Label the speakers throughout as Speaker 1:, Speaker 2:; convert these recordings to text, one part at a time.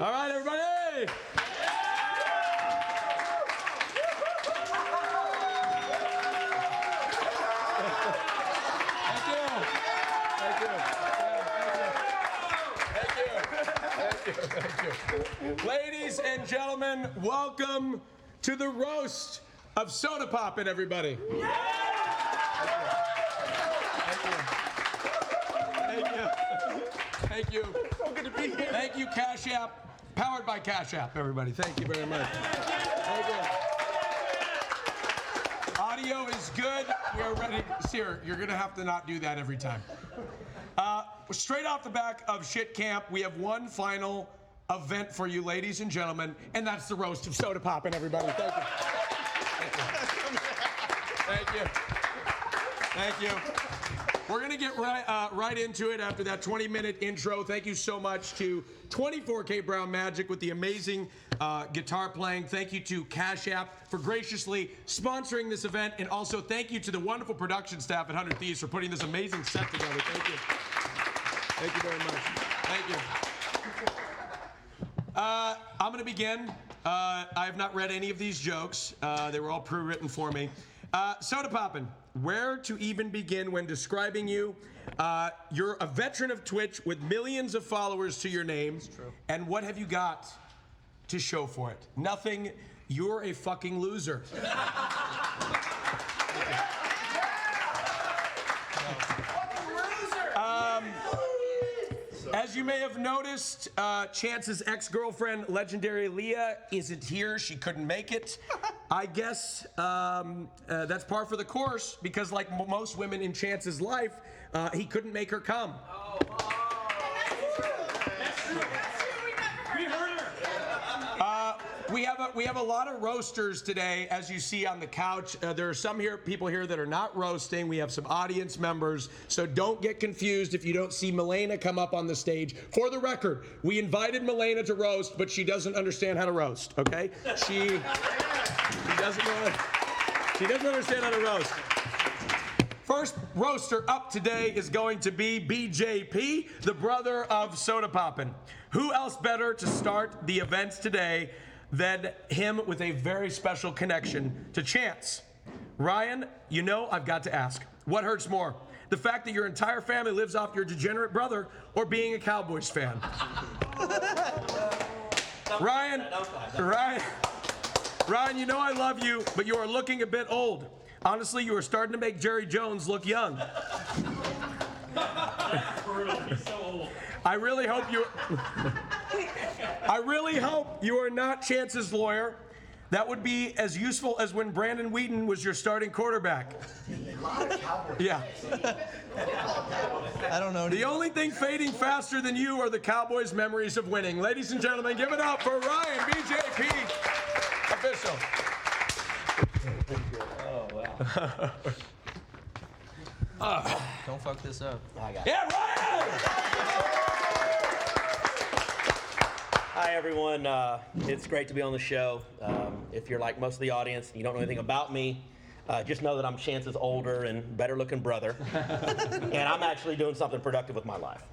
Speaker 1: All right, everybody. Thank you. Ladies and gentlemen, welcome to the roast of Sodapoppin, everybody. Thank you. So good to be here. Thank you, Cash App. Powered by Cash App, everybody. Thank you very much. Thank you. Audio is good. We're ready. Cyr, you're going to have to not do that every time. Straight off the back of Shit Camp, we have one final event for you, ladies and gentlemen, and that's the roast of Sodapoppin, everybody. Thank you. Thank you. Thank you. We're going to get right into it after that 20-minute intro. Thank you so much to 24K Brown Magic with the amazing guitar playing. Thank you to Cash App for graciously sponsoring this event. And also thank you to the wonderful production staff at 100 Thieves for putting this amazing set together. Thank you. Thank you very much. Thank you. I'm going to begin. I have not read any of these jokes. They were all pre-written for me. Sodapoppin, where to even begin when describing you? You're a veteran of Twitch with millions of followers to your name. That's true. And what have you got to show for it? Nothing. You're a fucking loser. As you may have noticed, Chance's ex-girlfriend, legendary Leah, isn't here. She couldn't make it. I guess that's par for the course because, like most women in Chance's life, he couldn't make her come. We have a lot of roasters today, as you see on the couch. There are some people here that are not roasting. We have some audience members, so don't get confused if you don't see Milena come up on the stage. For the record, we invited Milena to roast, but she doesn't understand how to roast. Okay? She doesn't understand how to roast. First roaster up today is going to be BJP, the brother of Sodapoppin. Who else better to start the events today than him with a very special connection to Chance? Ryan, you know I've got to ask, what hurts more? The fact that your entire family lives off your degenerate brother or being a Cowboys fan? Ryan, you know I love you, but you are looking a bit old. Honestly, you are starting to make Jerry Jones look young.
Speaker 2: He's so old.
Speaker 1: I really hope you are not Chance's lawyer. That would be as useful as when Brandon Wheaton was your starting quarterback. Yeah.
Speaker 3: I don't know.
Speaker 1: The only thing fading faster than you are the Cowboys' memories of winning. Ladies and gentlemen, give it up for Ryan, BJP, official.
Speaker 3: Oh, wow. Don't fuck this up.
Speaker 1: Yeah, Ryan!
Speaker 4: Hi, everyone. It's great to be on the show. If you're like most of the audience and you don't know anything about me, just know that I'm Chance's older and better-looking brother. And I'm actually doing something productive with my life.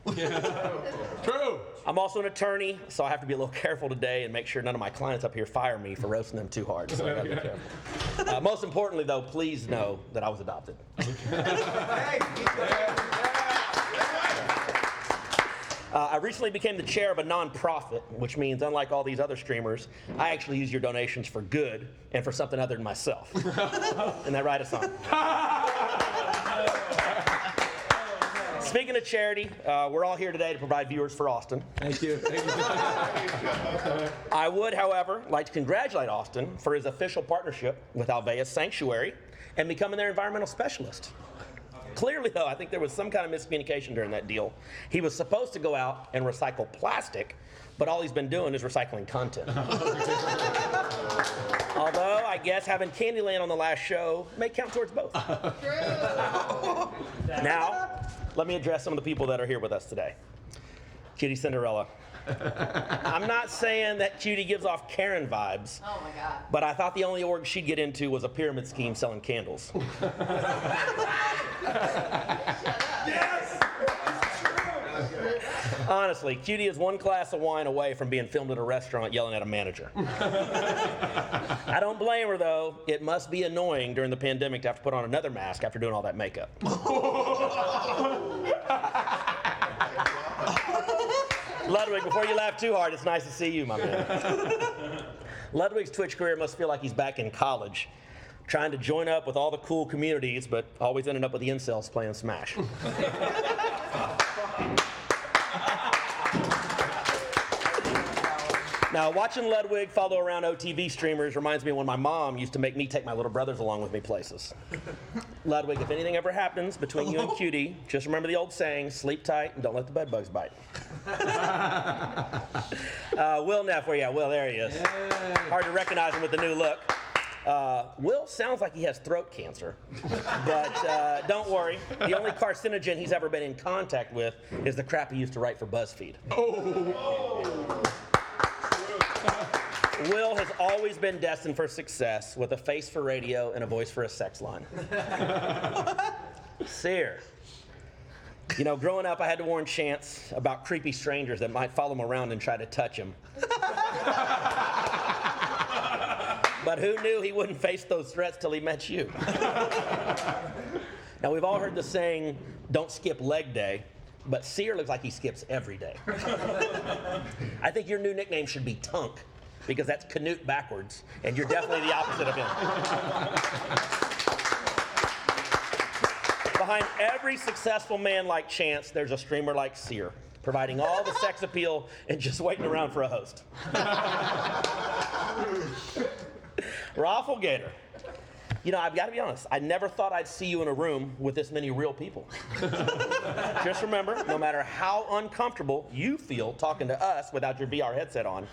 Speaker 1: True.
Speaker 4: I'm also an attorney, so I have to be a little careful today and make sure none of my clients up here fire me for roasting them too hard. So I gotta be careful. Most importantly, though, please know that I was adopted. I recently became the chair of a nonprofit, which means, unlike all these other streamers, I actually use your donations for good and for something other than myself. Isn't that right, Hassan? Speaking of charity, we're all here today to provide viewers for Austin.
Speaker 1: Thank you.
Speaker 4: I would, however, like to congratulate Austin for his official partnership with Alveus Sanctuary and becoming their environmental specialist. Clearly, though, I think there was some kind of miscommunication during that deal. He was supposed to go out and recycle plastic, but all he's been doing is recycling content. Although, I guess having Candyland on the last show may count towards both. Now, let me address some of the people that are here with us today. Kitty Cinderella. I'm not saying that Cutie gives off Karen vibes.
Speaker 5: Oh my God.
Speaker 4: But I thought the only org she'd get into was a pyramid scheme selling candles.
Speaker 1: Yes!
Speaker 4: Honestly, Qt is one glass of wine away from being filmed at a restaurant yelling at a manager. I don't blame her, though. It must be annoying during the pandemic to have to put on another mask after doing all that makeup. Ludwig, before you laugh too hard, it's nice to see you, my man. Ludwig's Twitch career must feel like he's back in college, trying to join up with all the cool communities, but always ending up with the incels playing Smash. Now, watching Ludwig follow around OTV streamers reminds me of when my mom used to make me take my little brothers along with me places. Ludwig, if anything ever happens between you and Qt, just remember the old saying, sleep tight and don't let the bed bugs bite. Will Neff, where you at? Will, there he is. Yay. Hard to recognize him with the new look. Will sounds like he has throat cancer, but don't worry. The only carcinogen he's ever been in contact with is the crap he used to write for BuzzFeed. Oh. Will has always been destined for success with a face for radio and a voice for a sex line. Cyr. You know, growing up, I had to warn Chance about creepy strangers that might follow him around and try to touch him. But who knew he wouldn't face those threats till he met you? Now, we've all heard the saying, don't skip leg day, but Cyr looks like he skips every day. I think your new nickname should be Tunk, because that's Canute backwards, and you're definitely the opposite of him. Behind every successful man like Chance, there's a streamer like Cyr, providing all the sex appeal and just waiting around for a host. Roflgator. You know, I've got to be honest, I never thought I'd see you in a room with this many real people. Just remember, no matter how uncomfortable you feel talking to us without your VR headset on,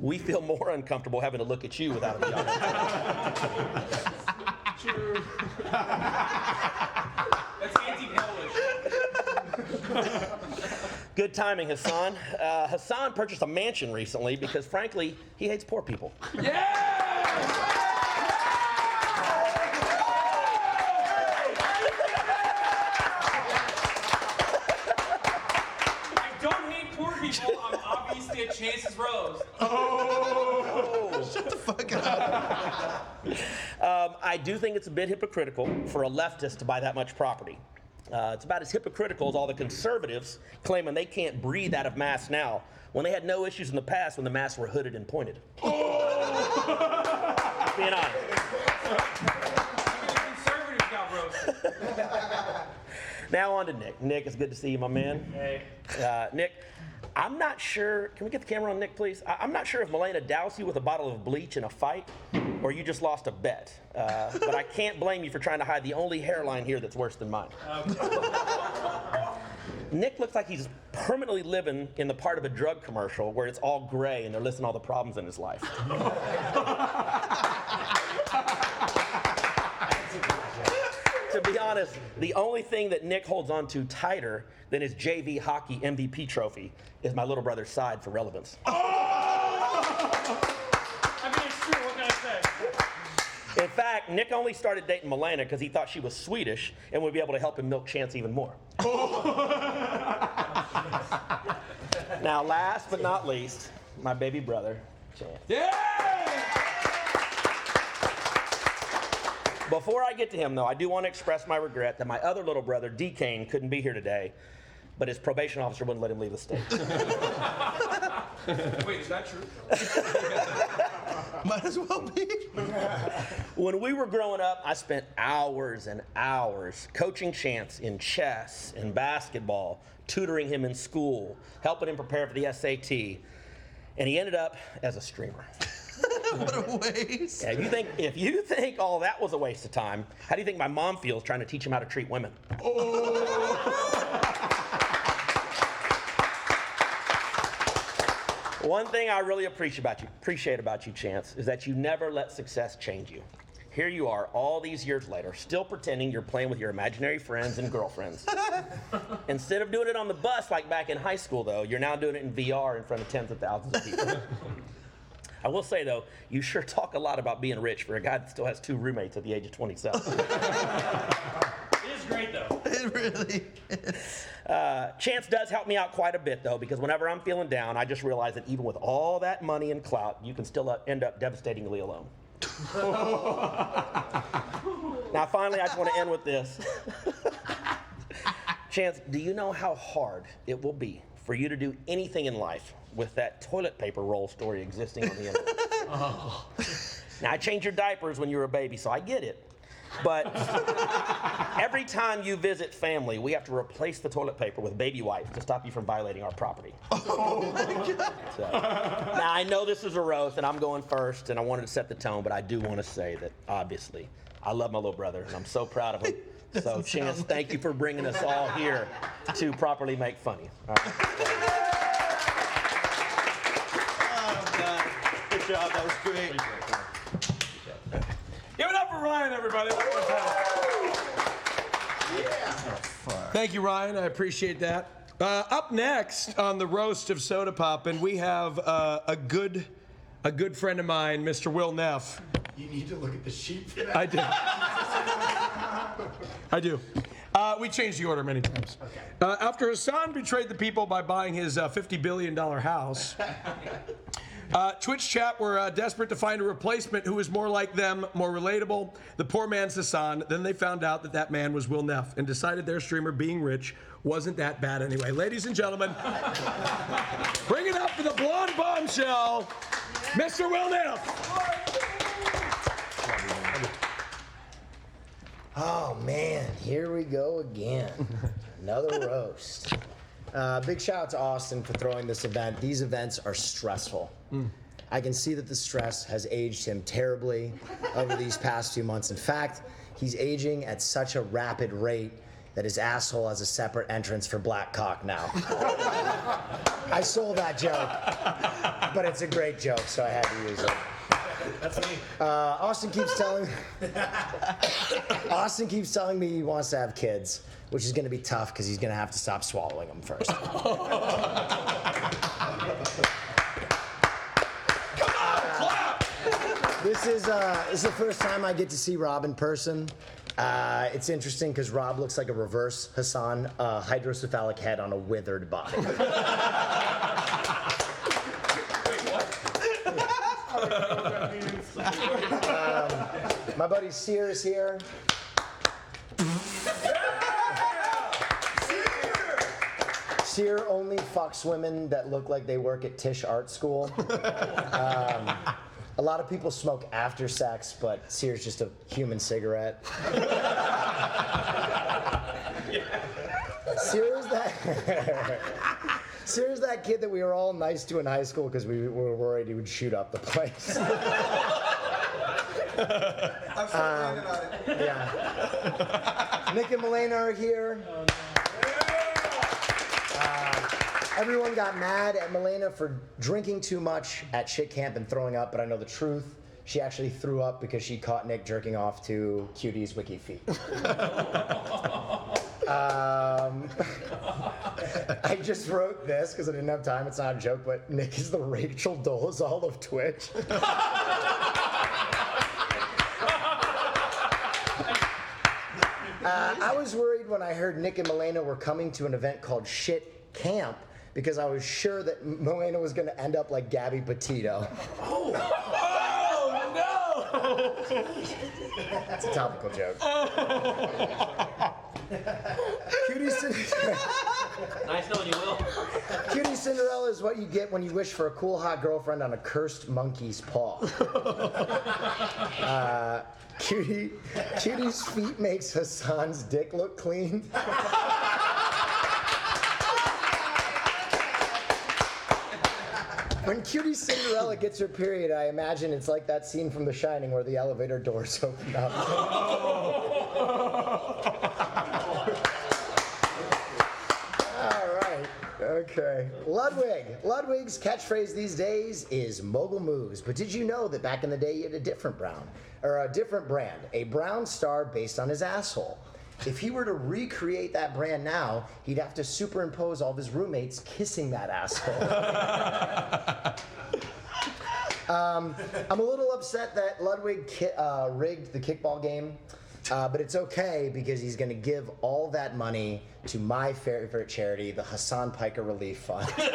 Speaker 4: we feel more uncomfortable having to look at you without a VR headset.
Speaker 2: True. That's anti-Polish.
Speaker 4: Good timing, Hassan. Hassan purchased a mansion recently because, frankly, he hates poor people.
Speaker 1: Yeah!
Speaker 2: I'm obviously a Chance's rose.
Speaker 5: Oh! Shut the fuck up.
Speaker 4: I do think it's a bit hypocritical for a leftist to buy that much property. It's about as hypocritical as all the conservatives claiming they can't breathe out of masks now when they had no issues in the past when the masks were hooded and pointed. Oh. Being honest.
Speaker 2: Even the conservatives got roasted.
Speaker 4: Now on to Nick. Nick, it's good to see you, my man.
Speaker 2: Hey.
Speaker 4: Nick, I'm not sure, can we get the camera on Nick, please? I'm not sure if Milena doused you with a bottle of bleach in a fight or you just lost a bet. But I can't blame you for trying to hide the only hairline here that's worse than mine. Nick looks like he's permanently living in the part of a drug commercial where it's all gray and they're listing all the problems in his life. To be honest, the only thing that Nick holds on to tighter than his JV hockey MVP trophy is my little brother's side for relevance.
Speaker 2: I mean, it's true. What can I say?
Speaker 4: In fact, Nick only started dating Milena because he thought she was Swedish and would be able to help him milk Chance even more. Now, last but not least, my baby brother, Chance.
Speaker 1: Yeah!
Speaker 4: Before I get to him, though, I do want to express my regret that my other little brother, D. Kane, couldn't be here today, but his probation officer wouldn't let him leave the state.
Speaker 2: Wait, is that true?
Speaker 5: Might as well be.
Speaker 4: When we were growing up, I spent hours and hours coaching Chance in chess and basketball, tutoring him in school, helping him prepare for the SAT, and he ended up as a streamer.
Speaker 5: What a waste.
Speaker 4: Yeah, if you think all that was a waste of time, how do you think my mom feels trying to teach him how to treat women? Oh. One thing I really appreciate about you, Chance, is that you never let success change you. Here you are, all these years later, still pretending you're playing with your imaginary friends and girlfriends. Instead of doing it on the bus like back in high school, though, you're now doing it in VR in front of tens of thousands of people. I will say, though, you sure talk a lot about being rich for a guy that still has 2 roommates at the age of 27.
Speaker 2: It is great, though.
Speaker 5: It It really is.
Speaker 4: Chance does help me out quite a bit, though, because whenever I'm feeling down, I just realize that even with all that money and clout, you can still end up devastatingly alone. Now, finally, I just want to end with this. Chance, do you know how hard it will be for you to do anything in life with that toilet paper roll story existing on the internet? Oh. Now, I changed your diapers when you were a baby, so I get it. But every time you visit family, we have to replace the toilet paper with baby wipes to stop you from violating our property.
Speaker 5: Oh my God.
Speaker 4: So, now, I know this is a roast, and I'm going first, and I wanted to set the tone, but I do want to say that, obviously, I love my little brother, and I'm so proud of him. So, Chance, thank you for bringing us all here to properly make funny. All right.
Speaker 5: Oh, God. Good job. That was great.
Speaker 1: Give it up for Ryan, everybody. Thank you, Ryan. I appreciate that. Up next on the roast of Sodapoppin, we have a good friend of mine, Mr. Will Neff.
Speaker 6: You need to look at the sheet for that.
Speaker 1: I do. I do. We changed the order many times. Okay. After Hassan betrayed the people by buying his $50 billion house, Twitch chat were desperate to find a replacement who was more like them, more relatable. The poor man's Hassan. Then they found out that man was Will Neff and decided their streamer being rich wasn't that bad anyway. Ladies and gentlemen, bring it up for the blonde bombshell, Mr. Will Neff.
Speaker 6: Oh man, here we go again. Another roast. Big shout out to Austin for throwing this event. These events are stressful. I can see that the stress has aged him terribly over these past few months. In fact, he's aging at such a rapid rate that his asshole has a separate entrance for black cock now. I sold that joke, but it's a great joke, so I had to use it.
Speaker 2: That's me.
Speaker 6: Austin keeps telling me he wants to have kids, which is going to be tough because he's going to have to stop swallowing them first. This is the first time I get to see Rob in person. It's interesting because Rob looks like a reverse Hassan, hydrocephalic head on a withered body. My buddy Cyr is here. Cyr only fucks women that look like they work at Tisch Art School. A lot of people smoke after sex, but Cyr's just a human cigarette. Cyr's that kid that we were all nice to in high school because we were worried he would shoot up the place.
Speaker 5: I'm still thinking about it.
Speaker 6: Yeah. Nick and Milena are here. Everyone got mad at Milena for drinking too much at shit camp and throwing up, but I know the truth. She actually threw up because she caught Nick jerking off to Qt's wiki feet. I just wrote this because I didn't have time. It's not a joke, but Nick is the Rachel Dolezal of Twitch. I was worried when I heard Nick and Milena were coming to an event called Shit Camp because I was sure that Milena was going to end up like Gabby Petito.
Speaker 1: Oh no!
Speaker 6: It's a topical joke.
Speaker 4: Nice knowing you, Will.
Speaker 6: Cutie Cinderella is what you get when you wish for a cool, hot girlfriend on a cursed monkey's paw. Cutie's feet makes Hassan's dick look clean. When Cutie Cinderella gets her period, I imagine it's like that scene from The Shining where the elevator doors open up. All right, okay. Ludwig's catchphrase these days is mogul moves. But did you know that back in the day he had a different brand, a brown star based on his asshole? If he were to recreate that brand now, he'd have to superimpose all of his roommates kissing that asshole. I'm a little upset that Ludwig rigged the kickball game. But it's okay because he's going to give all that money to my favorite charity, the Hassan Piker Relief Fund.
Speaker 2: Why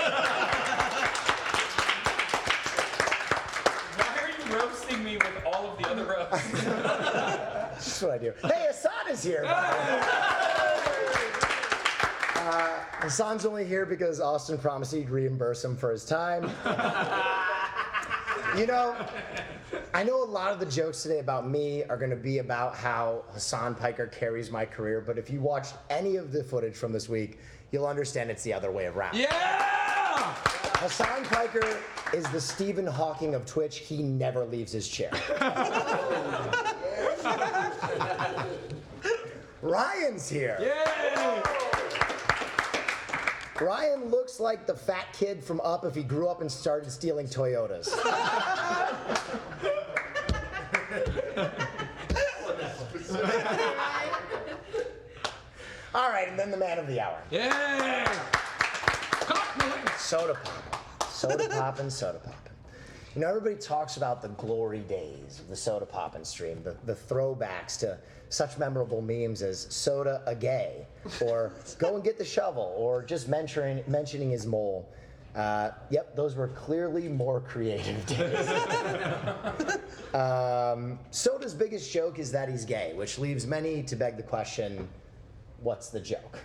Speaker 2: are you roasting me with all of the other roasts?
Speaker 6: That's what I do. Hey, Hassan is here. Hassan's only here because Austin promised he'd reimburse him for his time. You know, I know a lot of the jokes today about me are going to be about how Hassan Piker carries my career, but if you watched any of the footage from this week, you'll understand it's the other way around.
Speaker 1: Yeah!
Speaker 6: Hassan Piker is the Stephen Hawking of Twitch. He never leaves his chair. Ryan's here.
Speaker 1: Yay!
Speaker 6: Ryan looks like the fat kid from Up if he grew up and started stealing Toyotas. All right, and then the man of the hour.
Speaker 1: Yay!
Speaker 6: Sodapoppin. Sodapoppin, Sodapoppin. You know, everybody talks about the glory days of the Sodapoppin stream, the throwbacks to such memorable memes as soda a gay, or go and get the shovel, or just mentioning his mole. Yep, those were clearly more creative days. Soda's biggest joke is that he's gay, which leaves many to beg the question, what's the joke?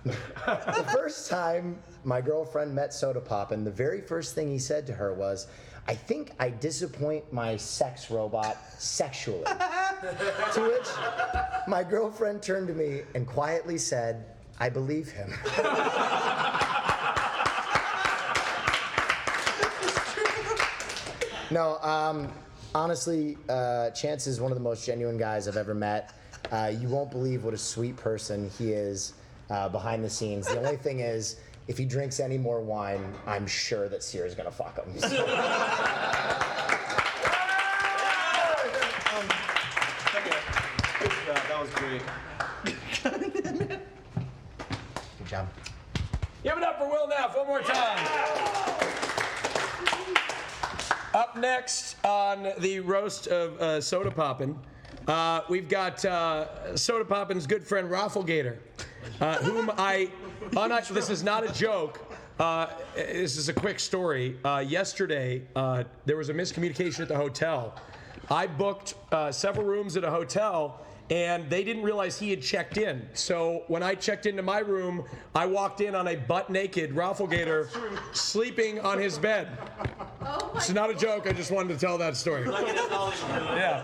Speaker 6: The first time my girlfriend met Sodapoppin, the very first thing he said to her was, I think I disappoint my sex robot sexually. To which my girlfriend turned to me and quietly said, I believe him. No, honestly, Chance is one of the most genuine guys I've ever met. You won't believe what a sweet person he is behind the scenes. The only thing is, if he drinks any more wine, I'm sure that Cyr is gonna fuck him.
Speaker 5: Good job. That was great.
Speaker 6: Good job.
Speaker 1: Give it up for Will Neff one more time. Up next on the roast of Sodapoppin, we've got Sodapoppin's good friend Roflgator, whom this is not a joke. This is a quick story. Yesterday, there was a miscommunication at the hotel. I booked several rooms at a hotel, and they didn't realize he had checked in. So when I checked into my room, I walked in on a butt-naked Roflgator sleeping on his bed.
Speaker 7: Oh my
Speaker 1: It's not a joke. I just wanted to tell that story. Yeah.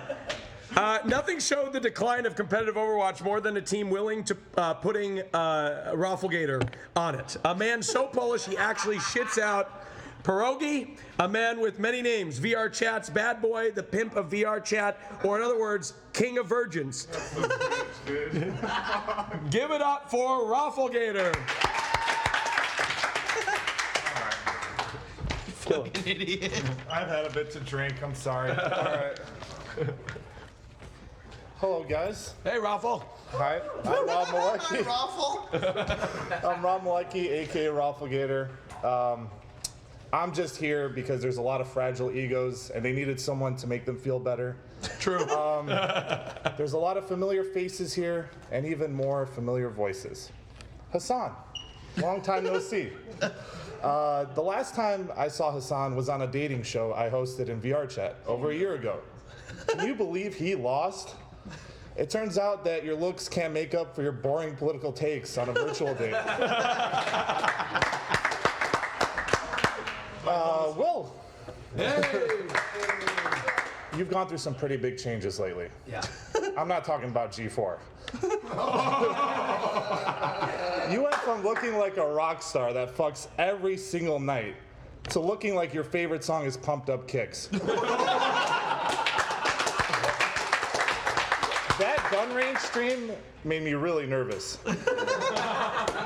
Speaker 1: Nothing showed the decline of competitive Overwatch more than a team willing to putting Roflgator on it. A man so Polish he actually shits out pierogi, a man with many names, VR Chat's bad boy, the pimp of VR Chat, or in other words, king of virgins. Give it up for Roflgator.
Speaker 3: Fucking idiot.
Speaker 8: I've had a bit to drink. I'm sorry. All right. Hello, guys.
Speaker 1: Hey, Roffle.
Speaker 8: Hi. I'm Rob Malecki. I'm Rob Malecki, aka Roflgator. I'm just here because there's a lot of fragile egos, and they needed someone to make them feel better.
Speaker 1: True.
Speaker 8: There's a lot of familiar faces here, and even more familiar voices. Hassan, long time no see. The last time I saw Hassan was on a dating show I hosted in VR Chat over a year ago. Can you believe he lost? It turns out that your looks can't make up for your boring political takes on a virtual date. Will, you've gone through some pretty big changes lately.
Speaker 3: Yeah.
Speaker 8: I'm not talking about G4. You went from looking like a rock star that fucks every single night to looking like your favorite song is Pumped Up Kicks. That gun range stream made me really nervous.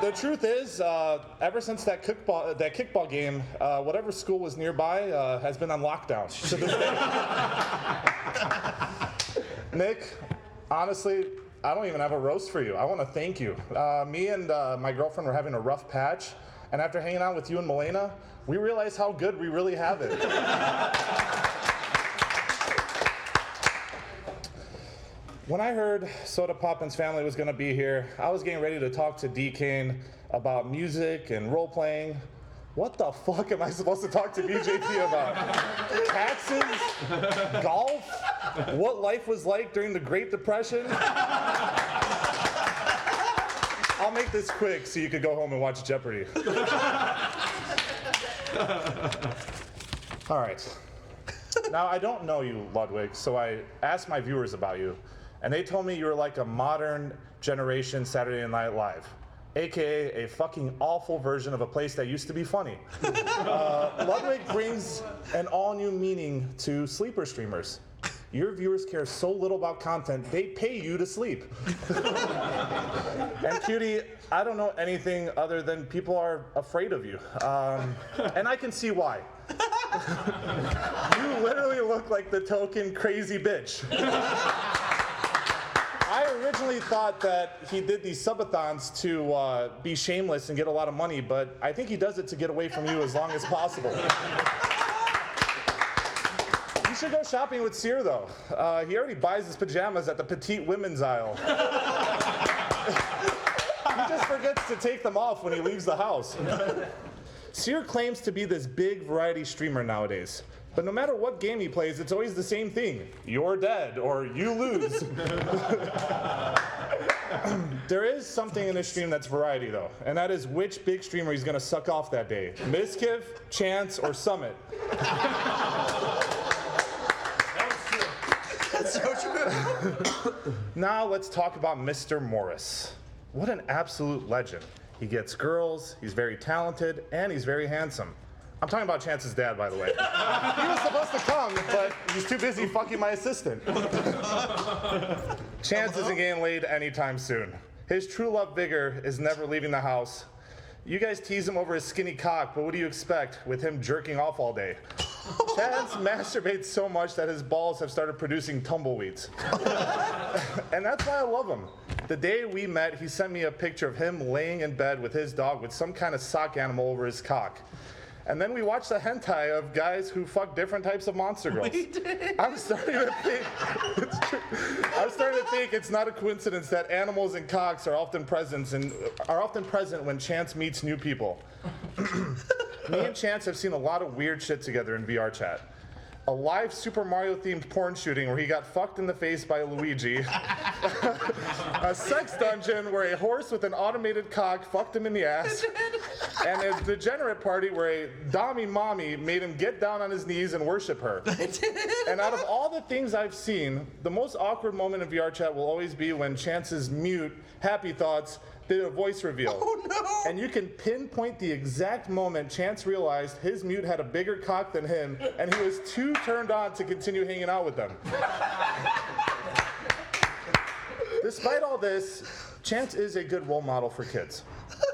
Speaker 8: The truth is, ever since that kickball game, whatever school was nearby has been on lockdown to this day. Nick, honestly, I don't even have a roast for you. I want to thank you. Me and my girlfriend were having a rough patch, and after hanging out with you and Milena, we realized how good we really have it. When I heard Sodapoppin's family was gonna be here, I was getting ready to talk to D. Kane about music and role playing. What the fuck am I supposed to talk to BJP about? Taxes? Golf? What life was like during the Great Depression? I'll make this quick so you could go home and watch Jeopardy. All right. Now, I don't know you, Ludwig, so I asked my viewers about you, and they told me you were like a modern generation Saturday Night Live, aka a fucking awful version of a place that used to be funny. Ludwig brings an all-new meaning to sleeper streamers. Your viewers care so little about content, they pay you to sleep. And Cutie, I don't know anything other than people are afraid of you. And I can see why. You literally look like the token crazy bitch. I originally thought that he did these subathons to be shameless and get a lot of money, but I think he does it to get away from you as long as possible. You should go shopping with Cyr, though. He already buys his pajamas at the petite women's aisle. He just forgets to take them off when he leaves the house. Cyr claims to be this big variety streamer nowadays. But no matter what game he plays, it's always the same thing. You're dead, or you lose. There is something in this stream that's variety, though, and that is which big streamer he's gonna suck off that day. Miskiff, Chance, or Summit.
Speaker 3: That's so true.
Speaker 8: Now let's talk about Mr. Morris. What an absolute legend. He gets girls, he's very talented, and he's very handsome. I'm talking about Chance's dad, by the way. He was supposed to come, but he's too busy fucking my assistant. Chance isn't getting laid anytime soon. His true love Vigor is never leaving the house. You guys tease him over his skinny cock, but what do you expect with him jerking off all day? Chance masturbates so much that his balls have started producing tumbleweeds. And that's why I love him. The day we met, he sent me a picture of him laying in bed with his dog with some kind of sock animal over his cock. And then we watched a hentai of guys who fuck different types of monster girls. I'm starting to think it's not a coincidence that animals and cocks are often present when Chance meets new people. Me and Chance have seen a lot of weird shit together in VR chat. A live Super Mario themed porn shooting where he got fucked in the face by Luigi. A sex dungeon where a horse with an automated cock fucked him in the ass. And a degenerate party where a Dami mommy made him get down on his knees and worship her. And out of all the things I've seen, the most awkward moment in VR chat will always be when Chance's mute Happy Thoughts did a voice reveal.
Speaker 3: Oh no!
Speaker 8: And you can pinpoint the exact moment Chance realized his mute had a bigger cock than him, and he was too turned on to continue hanging out with them. Despite all this, Chance is a good role model for kids.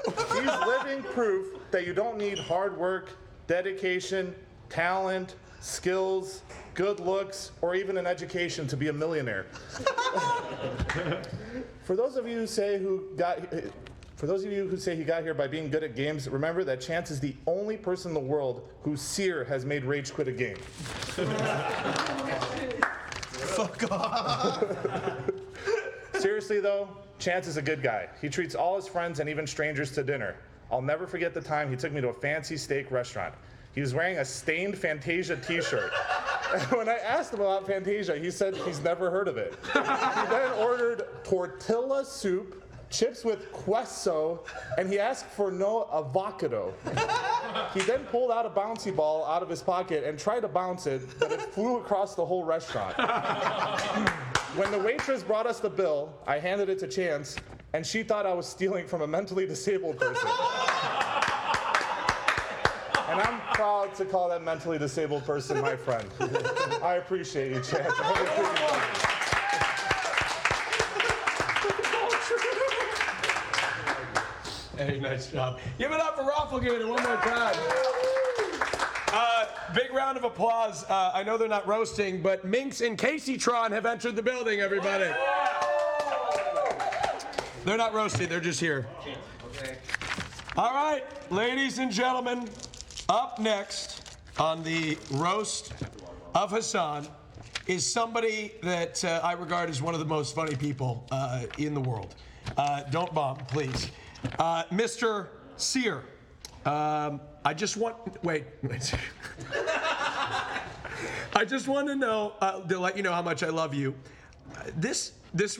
Speaker 8: He's living proof that you don't need hard work, dedication, talent, skills, good looks, or even an education to be a millionaire. For those of you who say he got here by being good at games, remember that Chance is the only person in the world who Cyr has made rage quit a game.
Speaker 3: Fuck off.
Speaker 8: Seriously though, Chance is a good guy. He treats all his friends and even strangers to dinner. I'll never forget the time he took me to a fancy steak restaurant. He was wearing a stained Fantasia t-shirt. When I asked him about Fantasia, he said he's never heard of it. He then ordered tortilla soup, chips with queso, and he asked for no avocado. He then pulled out a bouncy ball out of his pocket and tried to bounce it, but it flew across the whole restaurant. When the waitress brought us the bill, I handed it to Chance, and she thought I was stealing from a mentally disabled person. And I'm proud to call that mentally disabled person my friend. I appreciate you, Chance. I hope it's
Speaker 1: Hey, nice job. Give it up for Roflgator one more time. Big round of applause. I know they're not roasting, but Minx and Qtcincdfdlly have entered the building, everybody. They're not roasting, they're just here. All right, ladies and gentlemen, up next on the roast of Hasan is somebody that I regard as one of the most funny people in the world. Don't bomb, please. Mr. Cyr. I just want, wait. I just want to know, to let you know how much I love you. This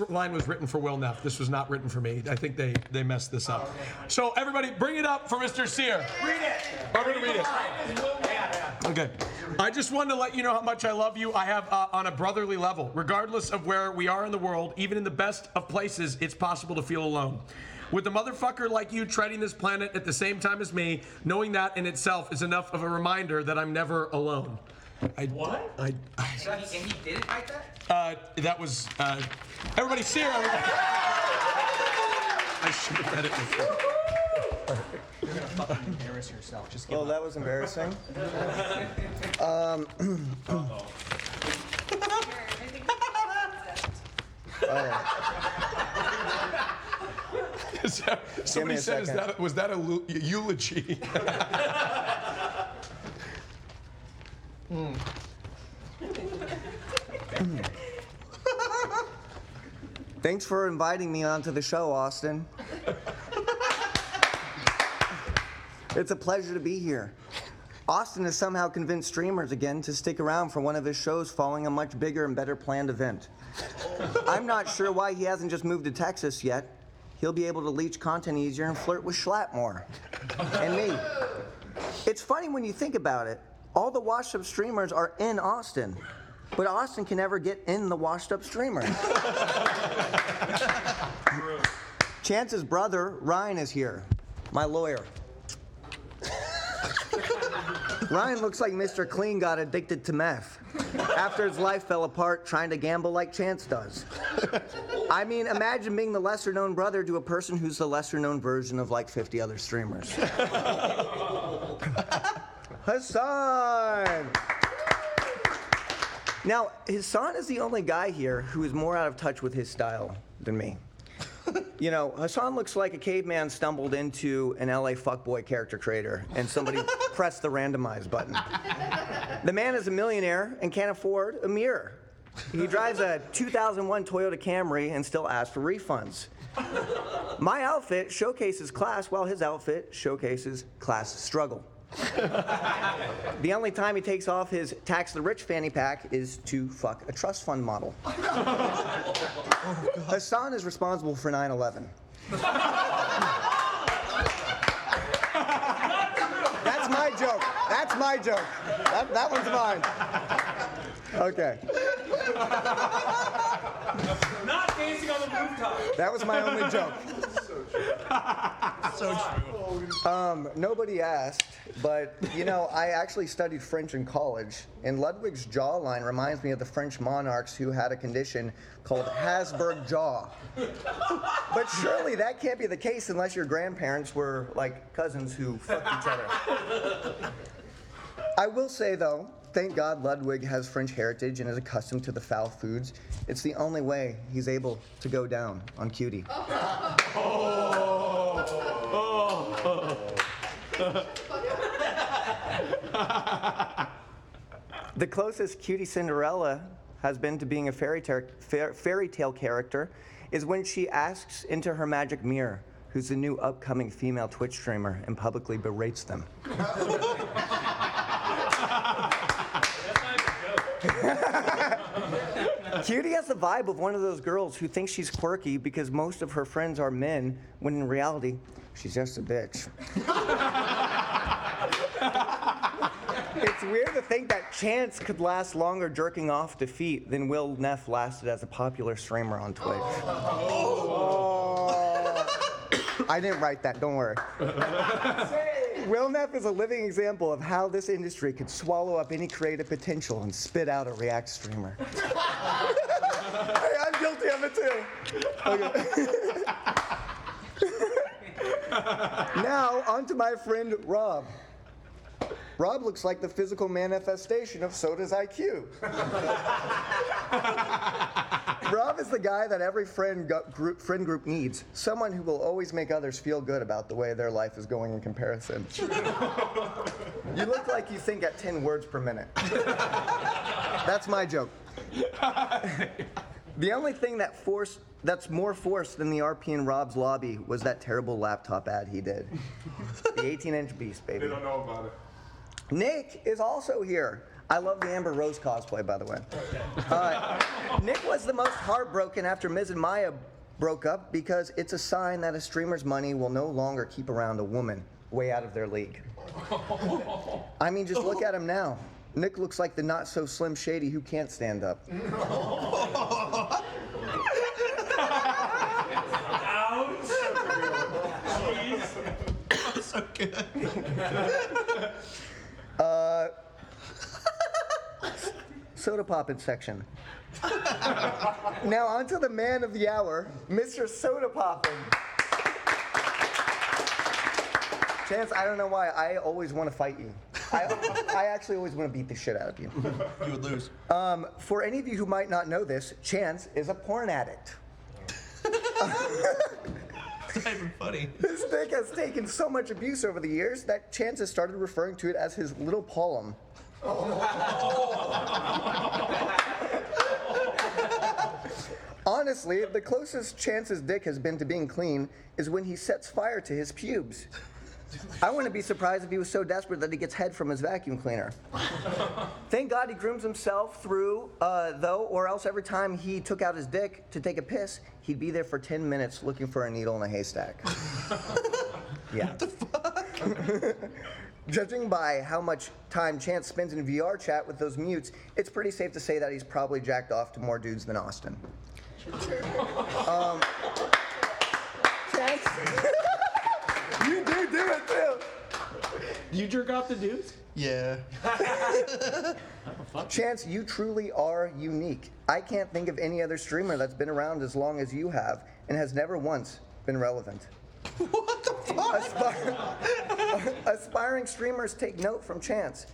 Speaker 1: line was written for Will Neff. This was not written for me. I think they messed this up. So everybody, bring it up for Mr. Cyr.
Speaker 2: Read it.
Speaker 1: I'm going to read it. Okay. I just wanted to let you know how much I love you. I have on a brotherly level. Regardless of where we are in the world, even in the best of places, it's possible to feel alone. With a motherfucker like you treading this planet at the same time as me, knowing that in itself is enough of a reminder that I'm never alone.
Speaker 2: What?
Speaker 7: And he didn't write that?
Speaker 1: That was everybody. Cyr. I should have read it before.
Speaker 7: You're gonna fucking embarrass yourself. Just give
Speaker 5: Oh,
Speaker 7: up.
Speaker 5: that was embarrassing.
Speaker 1: Somebody
Speaker 5: a
Speaker 1: said,
Speaker 5: second.
Speaker 1: was that a eulogy?
Speaker 5: Thanks for inviting me onto the show, Austin. It's a pleasure to be here. Austin has somehow convinced streamers again to stick around for one of his shows following a much bigger and better planned event. I'm not sure why he hasn't just moved to Texas yet. He'll be able to leech content easier and flirt with Schlatt more. And me. It's funny when you think about it. All the washed-up streamers are in Austin, but Austin can never get in the washed-up streamers. Chance's brother, Ryan, is here, my lawyer. Ryan looks like Mr. Clean got addicted to meth after his life fell apart trying to gamble like Chance does. I mean, imagine being the lesser-known brother to a person who's the lesser-known version of like 50 other streamers. Hassan! Now, Hassan is the only guy here who is more out of touch with his style than me. You know, Hassan looks like a caveman stumbled into an LA fuckboy character creator and somebody pressed the randomize button. The man is a millionaire and can't afford a mirror. He drives a 2001 Toyota Camry and still asks for refunds. My outfit showcases class while his outfit showcases class struggle. The only time he takes off his tax the rich fanny pack is to fuck a trust fund model. Hassan is responsible for 9/11. That's my joke. That's my joke. That one's mine. Okay.
Speaker 2: Not dancing on the rooftop.
Speaker 5: That was my only joke.
Speaker 3: So true.
Speaker 5: Nobody asked, but you know, I actually studied French in college, and Ludwig's jawline reminds me of the French monarchs who had a condition called Habsburg jaw. But surely that can't be the case unless your grandparents were like cousins who fucked each other. I will say though, thank God Ludwig has French heritage and is accustomed to the foul foods. It's the only way he's able to go down on Cutie. The closest Cutie Cinderella has been to being a fairy tale character is when she asks into her magic mirror who's the new upcoming female Twitch streamer and publicly berates them. Cutie has the vibe of one of those girls who thinks she's quirky because most of her friends are men, when in reality, she's just a bitch. It's weird to think that Chance could last longer jerking off defeat than Will Neff lasted as a popular streamer on Twitch. I didn't write that, don't worry. Will Neff is a living example of how this industry could swallow up any creative potential and spit out a React streamer. Hey, I'm guilty of it too. Okay. Now, on to my friend Rob. Rob looks like the physical manifestation of Soda's IQ. Rob is the guy that every friend group needs. Someone who will always make others feel good about the way their life is going in comparison. You look like you think at 10 words per minute. That's my joke. The only thing that's more forced than the RP in Rob's lobby was that terrible laptop ad he did. The 18-inch beast, baby.
Speaker 8: They don't know about it.
Speaker 5: Nick is also here. I love the Amber Rose cosplay, by the way. Nick was the most heartbroken after Miz and Maya broke up because it's a sign that a streamer's money will no longer keep around a woman way out of their league. I mean, just look at him now. Nick looks like the not-so-slim shady who can't stand up.
Speaker 2: Ouch. Jeez.
Speaker 7: So good.
Speaker 5: Sodapoppin section. Now on to the man of the hour, Mr. Sodapoppin. Chance, I don't know why, I always want to fight you. I actually always want to beat the shit out of you.
Speaker 7: You would lose.
Speaker 5: For any of you who might not know this, Chance is a porn addict.
Speaker 7: It's not even funny.
Speaker 5: His dick has taken so much abuse over the years that Chance has started referring to it as his little poem. Honestly, the closest Chance's dick has been to being clean is when he sets fire to his pubes. I wouldn't be surprised if he was so desperate that he gets head from his vacuum cleaner. Thank God he grooms himself through, though, or else every time he took out his dick to take a piss, he'd be there for 10 minutes looking for a needle in a haystack. Yeah. What the fuck? Judging by how much time Chance spends in VR chat with those mutes, it's pretty safe to say that he's probably jacked off to more dudes than Austin. Chance, you do it too.
Speaker 1: You jerk off the dudes?
Speaker 7: Yeah.
Speaker 5: Chance, you truly are unique. I can't think of any other streamer that's been around as long as you have and has never once been relevant.
Speaker 7: What the fuck?
Speaker 5: Aspiring streamers take note from Chance.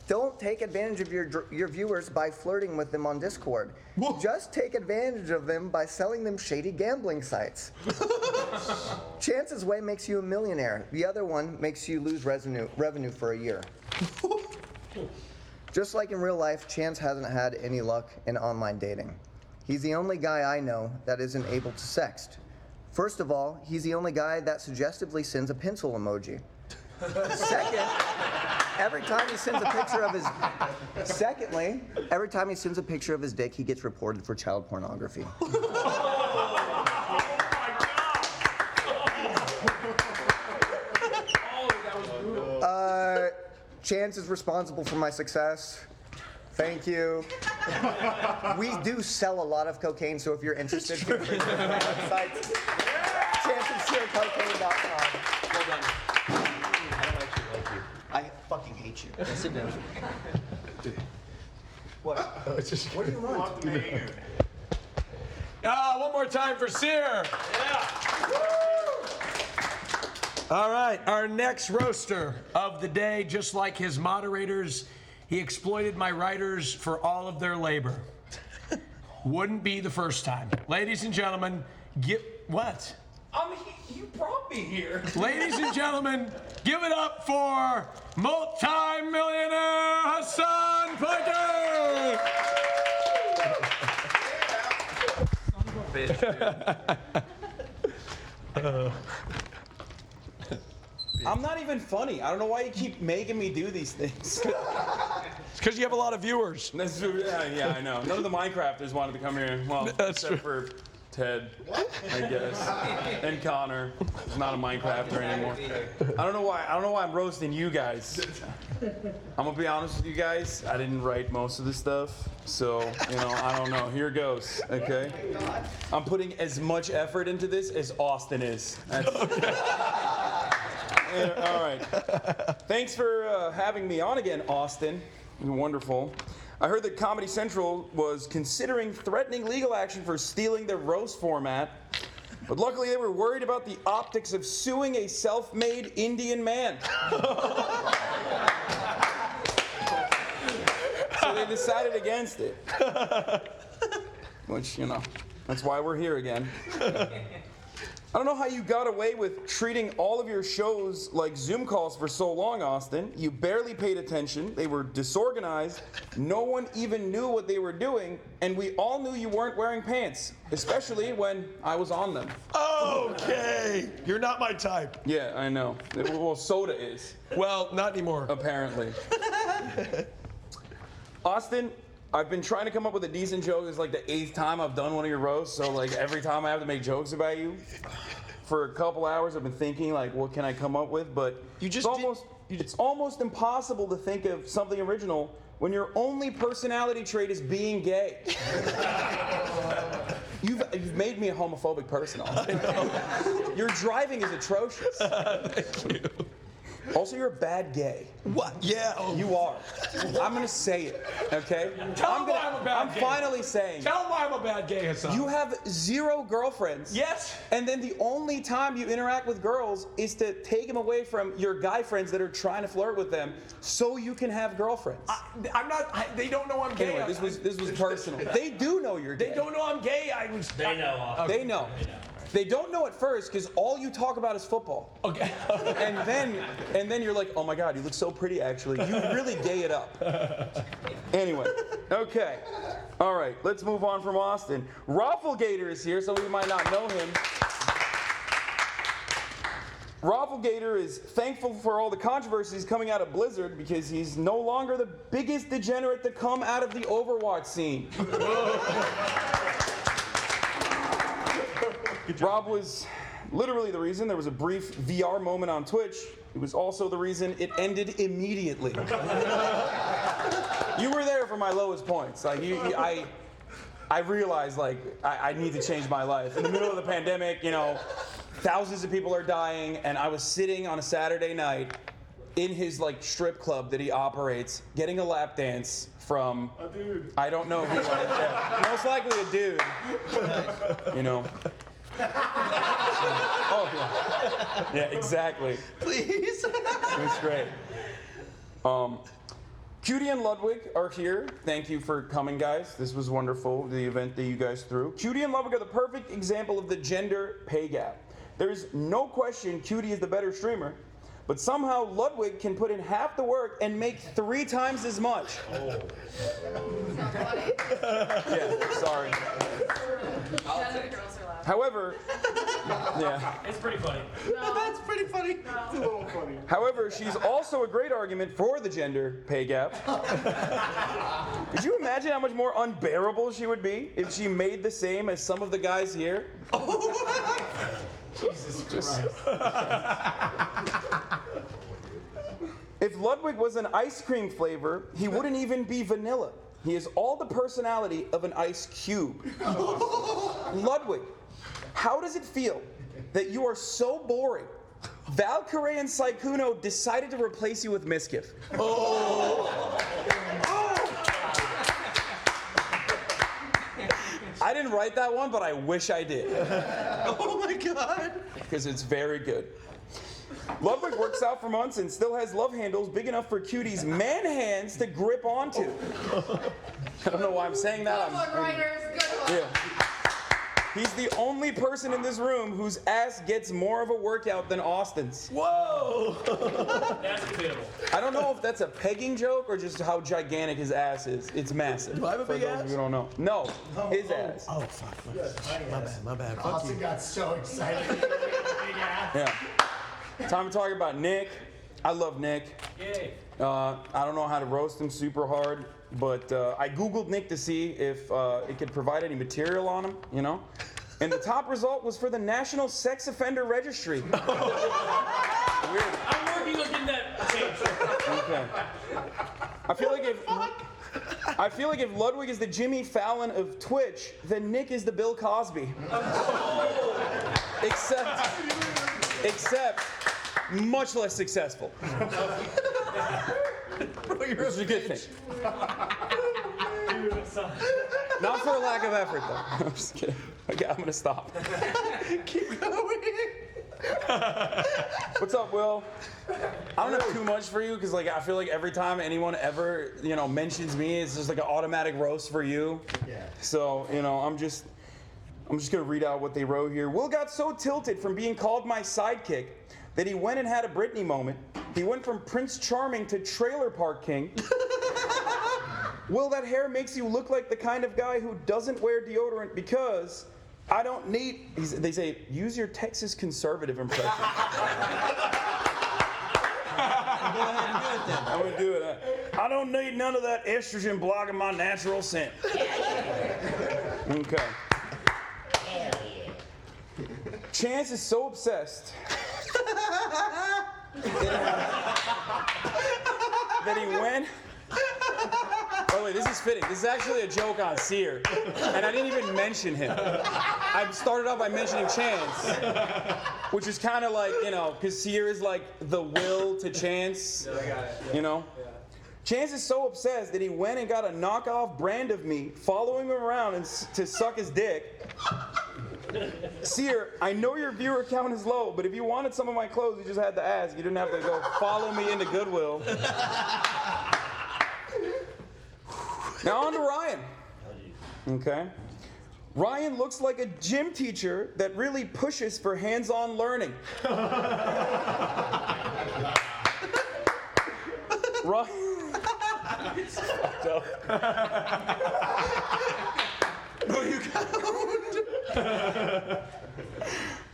Speaker 5: Don't take advantage of your viewers by flirting with them on Discord.
Speaker 7: Whoa.
Speaker 5: Just take advantage of them by selling them shady gambling sites. Chance's way makes you a millionaire. The other one makes you lose revenue for a year. Just like in real life, Chance hasn't had any luck in online dating. He's the only guy I know that isn't able to sext. First of all, he's the only guy that suggestively sends a pencil emoji. Second, every time he sends a picture of his... Secondly, every time he sends a picture of his dick, he gets reported for child pornography. Chance is responsible for my success. Thank you. We do sell a lot of cocaine, so if you're interested, feel free to go to our website. Qtcincdfdlly.com.
Speaker 4: Hold on. I don't actually like you.
Speaker 5: I fucking hate you.
Speaker 7: Yeah, sit down.
Speaker 5: What? What do you want?
Speaker 1: One more time for Cyr. All right, our next roaster of the day, just like his moderators, he exploited my writers for all of their labor. Wouldn't be the first time. Ladies and gentlemen, what?
Speaker 2: You brought me here.
Speaker 1: Ladies and gentlemen, give it up for multi-millionaire Hassan Piker!
Speaker 2: I'm not even funny. I don't know why you keep making me do these things.
Speaker 1: It's because you have a lot of viewers.
Speaker 2: Yeah, I know. None of the Minecrafters wanted to come here. Well, except for Ted, I guess, and Connor. He's not a Minecrafter anymore. I don't know why I'm roasting you guys. I'm gonna be honest with you guys. I didn't write most of the stuff, so I don't know. Here goes. Okay. I'm putting as much effort into this as Austin is. All right. Thanks for having me on again, Austin. You're wonderful. I heard that Comedy Central was considering threatening legal action for stealing their roast format, but luckily they were worried about the optics of suing a self-made Indian man. So they decided against it. Which, That's why we're here again. I don't know how you got away with treating all of your shows like Zoom calls for so long, Austin. You barely paid attention. They were disorganized. No one even knew what they were doing. And we all knew you weren't wearing pants, especially when I was on them.
Speaker 1: Okay. You're not my type.
Speaker 2: Yeah, I know. Well, Soda is.
Speaker 1: Well, not anymore.
Speaker 2: Apparently. Austin, I've been trying to come up with a decent joke. It's like the 8th time I've done one of your roasts, so like every time I have to make jokes about you. For a couple hours I've been thinking like what can I come up with, but it's almost impossible to think of something original when your only personality trait is being gay. You've made me a homophobic person, Austin. Your driving is atrocious.
Speaker 1: Thank you.
Speaker 2: Also, you're a bad gay.
Speaker 1: What? Yeah. Oh.
Speaker 2: You are. I'm gonna say it, okay?
Speaker 1: Tell him why I'm a bad gay.
Speaker 2: I'm finally saying.
Speaker 1: Tell him why I'm a bad gay, Hassan.
Speaker 2: You have 0 girlfriends.
Speaker 1: Yes.
Speaker 2: And then the only time you interact with girls is to take them away from your guy friends that are trying to flirt with them, so you can have girlfriends.
Speaker 1: I'm not. They don't know I'm gay.
Speaker 2: Anyway, this was personal. They do know you're gay.
Speaker 1: They don't know I'm gay.
Speaker 4: They know.
Speaker 2: They know. They don't know at first because all you talk about is football.
Speaker 1: Okay.
Speaker 2: and then you're like, oh my God, you look so pretty actually. You really gay it up. Anyway, okay. All right, let's move on from Austin. Roflgator is here. Some of you might not know him. Roflgator is thankful for all the controversies coming out of Blizzard because he's no longer the biggest degenerate to come out of the Overwatch scene. Rob was literally the reason there was a brief VR moment on Twitch. It was also the reason it ended immediately. You were there for my lowest points. Like I realized like I need to change my life. In the middle of the pandemic, you know, thousands of people are dying, and I was sitting on a Saturday night in his like strip club that he operates, getting a lap dance from a dude. I don't know who. Most likely a dude. You know. Oh yeah. Yeah, exactly.
Speaker 1: Please.
Speaker 2: It was great. Qt and Ludwig are here. Thank you for coming, guys. This was wonderful, the event that you guys threw. Qt and Ludwig are the perfect example of the gender pay gap. There's no question Qt is the better streamer, but somehow Ludwig can put in half the work and make 3 times as much. Oh. Yeah, sorry. However, yeah.
Speaker 9: It's pretty funny.
Speaker 1: No. That's pretty funny.
Speaker 9: No. It's a little funny.
Speaker 2: However, she's also a great argument for the gender pay gap. Could you imagine how much more unbearable she would be if she made the same as some of the guys here?
Speaker 9: Jesus Christ.
Speaker 2: If Ludwig was an ice cream flavor, he wouldn't even be vanilla. He has all the personality of an ice cube. Ludwig, how does it feel that you are so boring? Valkyrie and Sykkuno decided to replace you with Miskiff. Oh. I didn't write that one, but I wish I did.
Speaker 1: Oh my God.
Speaker 2: Because it's very good. Ludwig works out for months and still has love handles big enough for Qt's man hands to grip onto. I don't know why I'm saying that.
Speaker 10: Good one, writers. Good one.
Speaker 2: Yeah. He's the only person in this room whose ass gets more of a workout than Austin's.
Speaker 1: Whoa!
Speaker 9: That's debatable.
Speaker 2: I don't know if that's a pegging joke or just how gigantic his ass is. It's massive.
Speaker 1: Do I have a big
Speaker 2: For those
Speaker 1: ass?
Speaker 2: of you who don't know. No, his ass.
Speaker 1: Oh, fuck. My bad. Fuck
Speaker 6: Austin
Speaker 1: you.
Speaker 6: got so excited. Big ass.
Speaker 2: Yeah. Time to talk about Nick. I love Nick.
Speaker 9: Yay.
Speaker 2: I don't know how to roast him super hard, but I Googled Nick to see if it could provide any material on him, you know? And the top result was for the National Sex Offender Registry. Weird.
Speaker 9: I'm working on getting that changed.
Speaker 2: Okay. I feel like if Ludwig is the Jimmy Fallon of Twitch, then Nick is the Bill Cosby. Except much less successful. Which is a good thing. Not for a lack of effort, though. I'm just kidding. Okay, I'm gonna stop.
Speaker 1: Keep going.
Speaker 2: What's up, Will? I don't have too much for you because, like, I feel like every time anyone ever, mentions me, it's just like an automatic roast for you.
Speaker 6: Yeah.
Speaker 2: So, I'm just I'm just gonna read out what they wrote here. Will got so tilted from being called my sidekick that he went and had a Britney moment. He went from Prince Charming to Trailer Park King. Will, that hair makes you look like the kind of guy who doesn't wear deodorant because I don't need, they say, use your Texas conservative impression.
Speaker 10: Go ahead and do it then.
Speaker 2: I'm gonna do it. I don't need none of that estrogen blocking my natural scent. Okay. Chance is so obsessed that he went. By the way, this is fitting. This is actually a joke on Cyr, and I didn't even mention him. I started off by mentioning Chance, which is kind of like, you know, because Cyr is like the Will to Chance.
Speaker 7: I got it.
Speaker 2: You know? Chance is so obsessed that he went and got a knockoff brand of me, following him around to suck his dick. Cyr, I know your viewer count is low, but if you wanted some of my clothes, you just had to ask. You didn't have to go follow me into Goodwill. Now on to Ryan. Okay. Ryan looks like a gym teacher that really pushes for hands-on learning. Ryan. It's fucked up.
Speaker 1: No, you got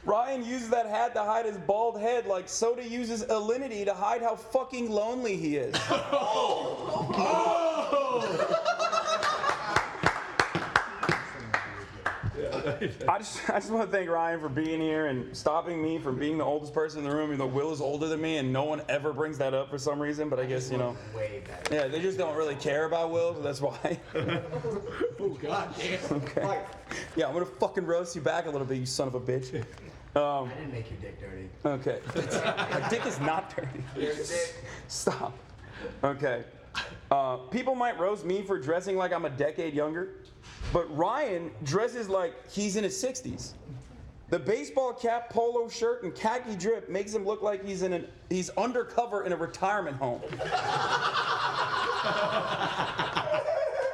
Speaker 2: Ryan uses that hat to hide his bald head like Soda uses Alinity to hide how fucking lonely he is. I just want to thank Ryan for being here and stopping me from being the oldest person in the room, even though Will is older than me and no one ever brings that up for some reason, but I guess, you know.
Speaker 6: Way better.
Speaker 2: Yeah, they just don't really care about Will, so that's why.
Speaker 1: Oh, God damn.
Speaker 2: Okay. Yeah, I'm going to fucking roast you back a little bit, you son of a bitch.
Speaker 6: I didn't make your dick dirty.
Speaker 2: Okay. My dick is not dirty.
Speaker 6: Your dick.
Speaker 2: Stop. Okay. People might roast me for dressing like I'm a decade younger, but Ryan dresses like he's in his 60s. The baseball cap, polo shirt, and khaki drip makes him look like he's undercover in a retirement home.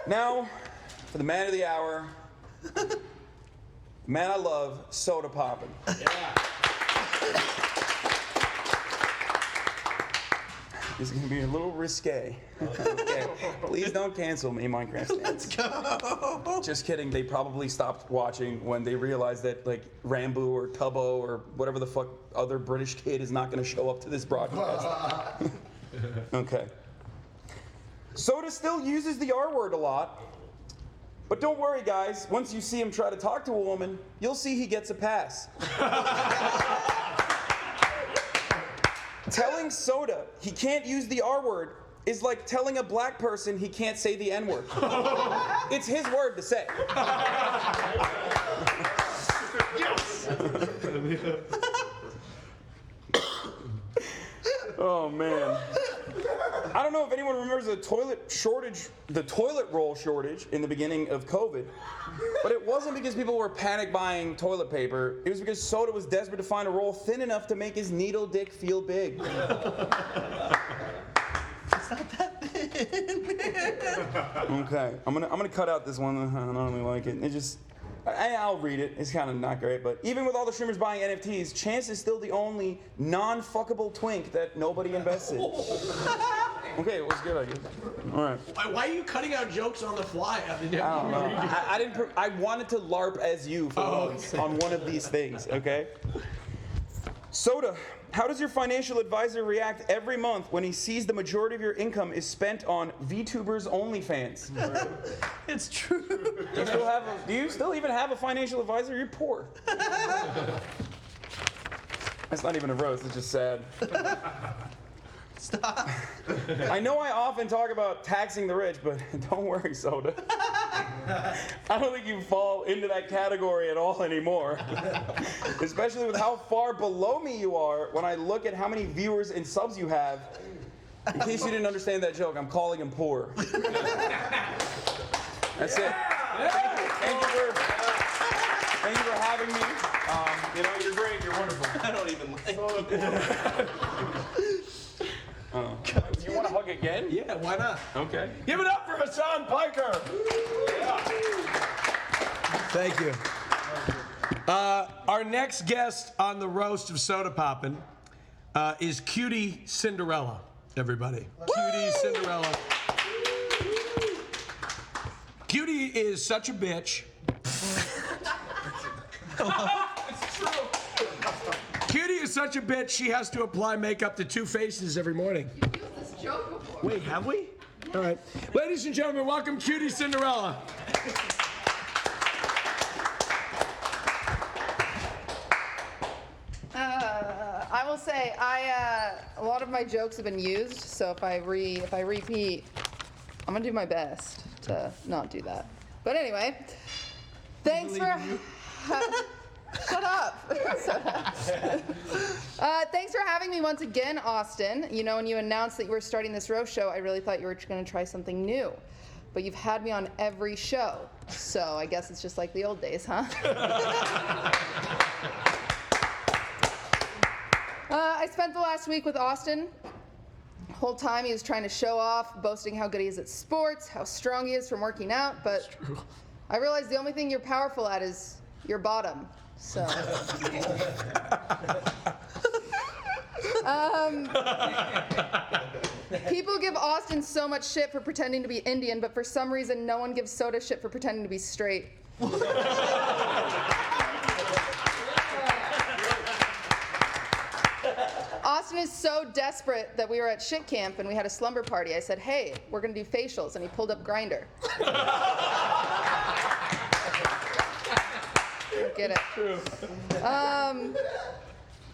Speaker 2: Now, for the man of the hour, the man I love, Sodapoppin.
Speaker 9: Yeah.
Speaker 2: This is gonna be a little risque. Okay. Please don't cancel me, Minecraft fans.
Speaker 10: Let's go.
Speaker 2: Just kidding. They probably stopped watching when they realized that like Rambo or Tubbo or whatever the fuck other British kid is not gonna show up to this broadcast. Okay. Soda still uses the R word a lot. But don't worry, guys. Once you see him try to talk to a woman, you'll see he gets a pass. Telling Soda he can't use the R word is like telling a black person he can't say the N word. It's his word to say.
Speaker 9: Yes!
Speaker 2: Oh, man. I don't know if anyone remembers the toilet roll shortage in the beginning of COVID, but it wasn't because people were panic buying toilet paper. It was because Soda was desperate to find a roll thin enough to make his needle dick feel big.
Speaker 10: It's not that thin.
Speaker 2: Okay, I'm gonna cut out this one. I don't really like it. I'll read it. It's kind of not great, but even with all the streamers buying NFTs, Chance is still the only non-fuckable twink that nobody invests in. Okay, it was good, I guess. All right.
Speaker 1: Why are you cutting out jokes on the fly?
Speaker 2: I don't know. I wanted to LARP as you for once on one of these things. Okay. Soda, how does your financial advisor react every month when he sees the majority of your income is spent on VTubers OnlyFans?
Speaker 10: It's true.
Speaker 2: Do you still even have a financial advisor? You're poor. That's not even a roast. It's just sad.
Speaker 10: Stop.
Speaker 2: I know I often talk about taxing the rich, but don't worry, Soda. I don't think you fall into that category at all anymore. Especially with how far below me you are when I look at how many viewers and subs you have. In case you didn't understand that joke, I'm calling him poor. That's it. Thank you for having me. You're great. You're wonderful.
Speaker 10: I don't even like
Speaker 2: Do you want to hug again?
Speaker 1: Yeah, why not?
Speaker 2: Okay.
Speaker 1: Give it up for Hassan Piker. Thank you. Our next guest on the roast of Sodapoppin is Qtcincdfdlly, everybody. Qtcincdfdlly. Cutie is such a bitch. Cutie is such a bitch, she has to apply makeup to 2 faces every morning.
Speaker 11: You've used this joke before.
Speaker 1: Wait, have we? All right. Ladies and gentlemen, welcome Qtcincdfdlly.
Speaker 11: I will say, a lot of my jokes have been used, so if I repeat, I'm gonna do my best to not do that. But anyway, thanks for. Shut up. Thanks for having me once again, Austin. You know, when you announced that you were starting this roast show, I really thought you were going to try something new. But you've had me on every show, so I guess it's just like the old days, huh? I spent the last week with Austin. The whole time he was trying to show off, boasting how good he is at sports, how strong he is from working out, but I realized the only thing you're powerful at is your bottom. So. People give Austin so much shit for pretending to be Indian, but for some reason no one gives Soda shit for pretending to be straight. Austin is so desperate that we were at shit camp and we had a slumber party. I said, hey, we're gonna do facials, and he pulled up Grindr. Get it. True.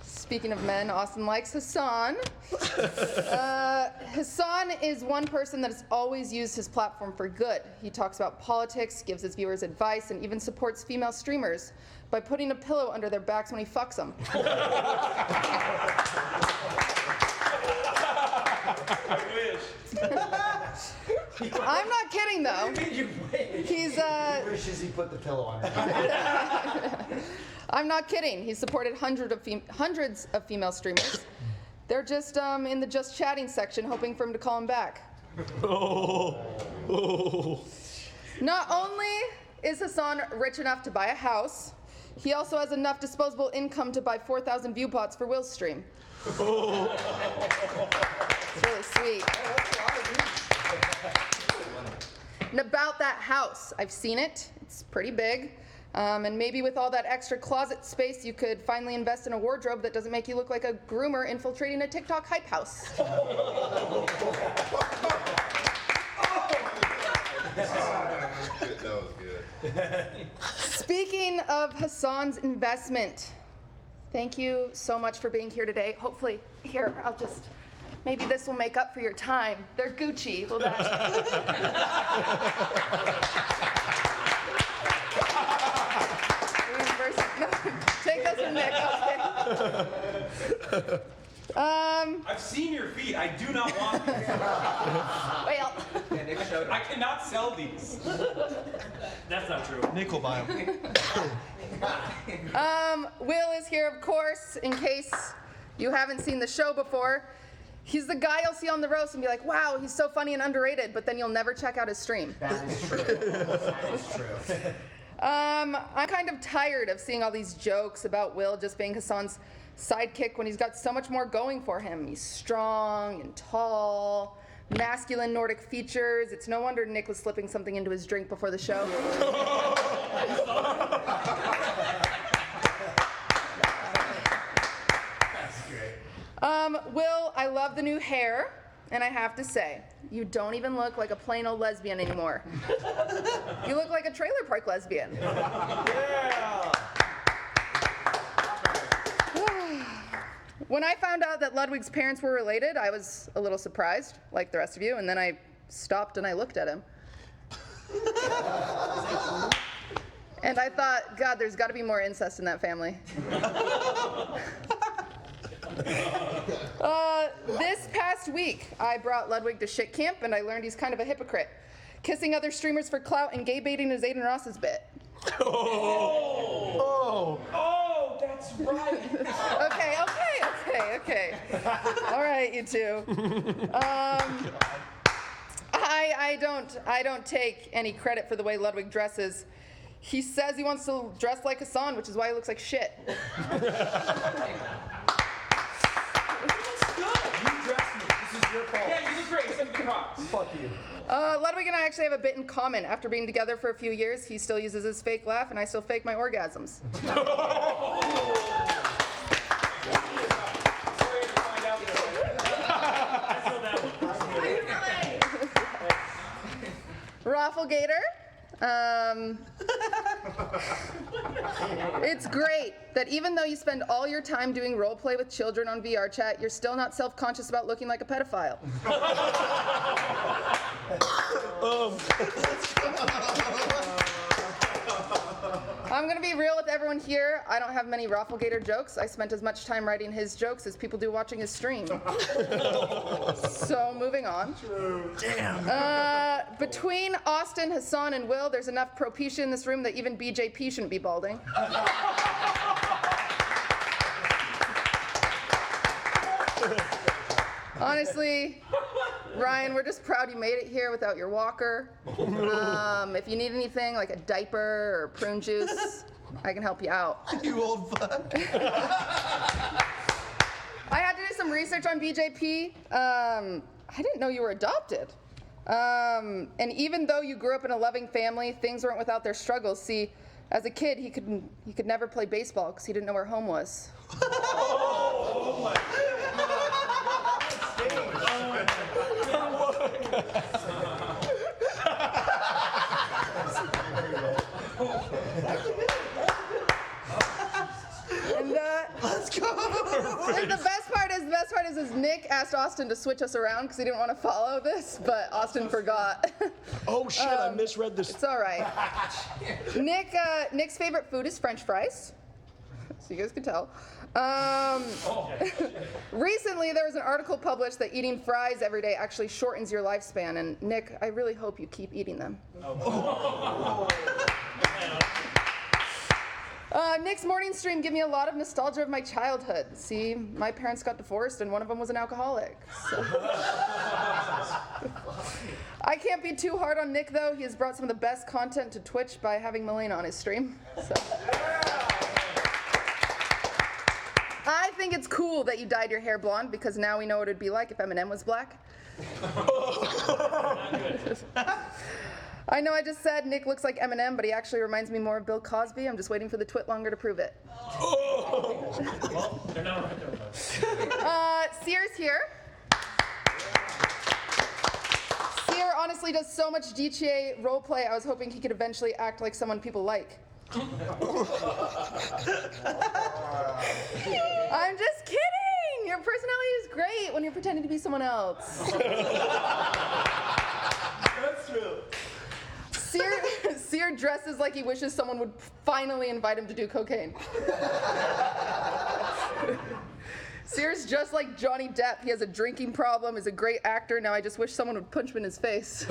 Speaker 11: Speaking of men, Austin likes Hasan. Hasan is one person that has always used his platform for good. He talks about politics, gives his viewers advice, and even supports female streamers by putting a pillow under their backs when he fucks them.
Speaker 2: I wish.
Speaker 11: I'm not kidding, though. He's
Speaker 6: He wishes he put the pillow on her.
Speaker 11: I'm not kidding. He's supported hundreds of female streamers. They're just in the just chatting section, hoping for him to call him back. Not only is Hasan rich enough to buy a house, he also has enough disposable income to buy 4,000 viewpots for Will's stream. It's really sweet. And about that house, I've seen it. It's pretty big. And maybe with all that extra closet space, you could finally invest in a wardrobe that doesn't make you look like a groomer infiltrating a TikTok hype house.
Speaker 9: That was good.
Speaker 11: Speaking of Hasan's investment, thank you so much for being here today. Hopefully, here, maybe this will make up for your time. They're Gucci. Well, take those from Nick. Okay.
Speaker 2: I've seen your feet. I do not want these.
Speaker 11: Well,
Speaker 2: I cannot sell these.
Speaker 10: That's not true. Nick will buy them.
Speaker 11: Will is here, of course, in case you haven't seen the show before. He's the guy you'll see on the roast and be like, wow, he's so funny and underrated, but then you'll never check out his stream.
Speaker 6: That is true. That is true.
Speaker 11: I'm kind of tired of seeing all these jokes about Will just being Hasan's sidekick when he's got so much more going for him. He's strong and tall, masculine Nordic features. It's no wonder Nick was slipping something into his drink before the show. Will, I love the new hair, and I have to say, you don't even look like a plain old lesbian anymore. You look like a trailer park lesbian.
Speaker 2: Yeah.
Speaker 11: When I found out that Ludwig's parents were related, I was a little surprised, like the rest of you, and then I stopped and I looked at him. And I thought, God, there's got to be more incest in that family. This past week, I brought Ludwig to shit camp, and I learned he's kind of a hypocrite, kissing other streamers for clout and gay baiting is Aiden Ross's bit.
Speaker 2: Oh, that's right.
Speaker 11: Okay. All right, you two. I don't take any credit for the way Ludwig dresses. He says he wants to dress like Hassan, which is why he looks like shit.
Speaker 10: Yeah, you look great. Send me the props.
Speaker 7: Fuck you.
Speaker 11: Ludwig and I actually have a bit in common. After being together for a few years, he still uses his fake laugh, and I still fake my orgasms. Roflgator. It's great that even though you spend all your time doing role play with children on VR chat, you're still not self-conscious about looking like a pedophile. I'm gonna be real with everyone here. I don't have many Roflgator jokes. I spent as much time writing his jokes as people do watching his stream. So moving on. Damn. Between Austin, Hassan, and Will, there's enough propecia in this room that even BJP shouldn't be balding. Honestly, Ryan, we're just proud you made it here without your walker. If you need anything like a diaper or prune juice, I can help you out.
Speaker 12: You old fuck.
Speaker 11: I had to do some research on BJP. I didn't know you were adopted. And even though you grew up in a loving family, things weren't without their struggles. See, as a kid, he could never play baseball because he didn't know where home was.
Speaker 12: Oh my God.
Speaker 11: And let's go. And the best part is Nick asked Austin to switch us around because he didn't want to follow this, but Austin forgot.
Speaker 1: Oh shit! I misread this.
Speaker 11: It's all right. Nick's favorite food is French fries, so you guys can tell. Recently, there was an article published that eating fries every day actually shortens your lifespan. And Nick, I really hope you keep eating them. Nick's morning stream gave me a lot of nostalgia of my childhood. See, my parents got divorced and one of them was an alcoholic. So. I can't be too hard on Nick though. He has brought some of the best content to Twitch by having Melina on his stream. So. I think it's cool that you dyed your hair blonde because now we know what it'd be like if Eminem was black. I know I just said Nick looks like Eminem, but he actually reminds me more of Bill Cosby. I'm just waiting for the twit longer to prove it.
Speaker 10: Well, they're not right there.
Speaker 11: Cyr's here. Cyr honestly does so much DTA roleplay, I was hoping he could eventually act like someone people like. I'm just kidding! Your personality is great when you're pretending to be someone else.
Speaker 12: That's true.
Speaker 11: Cyr dresses like he wishes someone would finally invite him to do cocaine. Cyr's just like Johnny Depp. He has a drinking problem, is a great actor. Now I just wish someone would punch him in his face.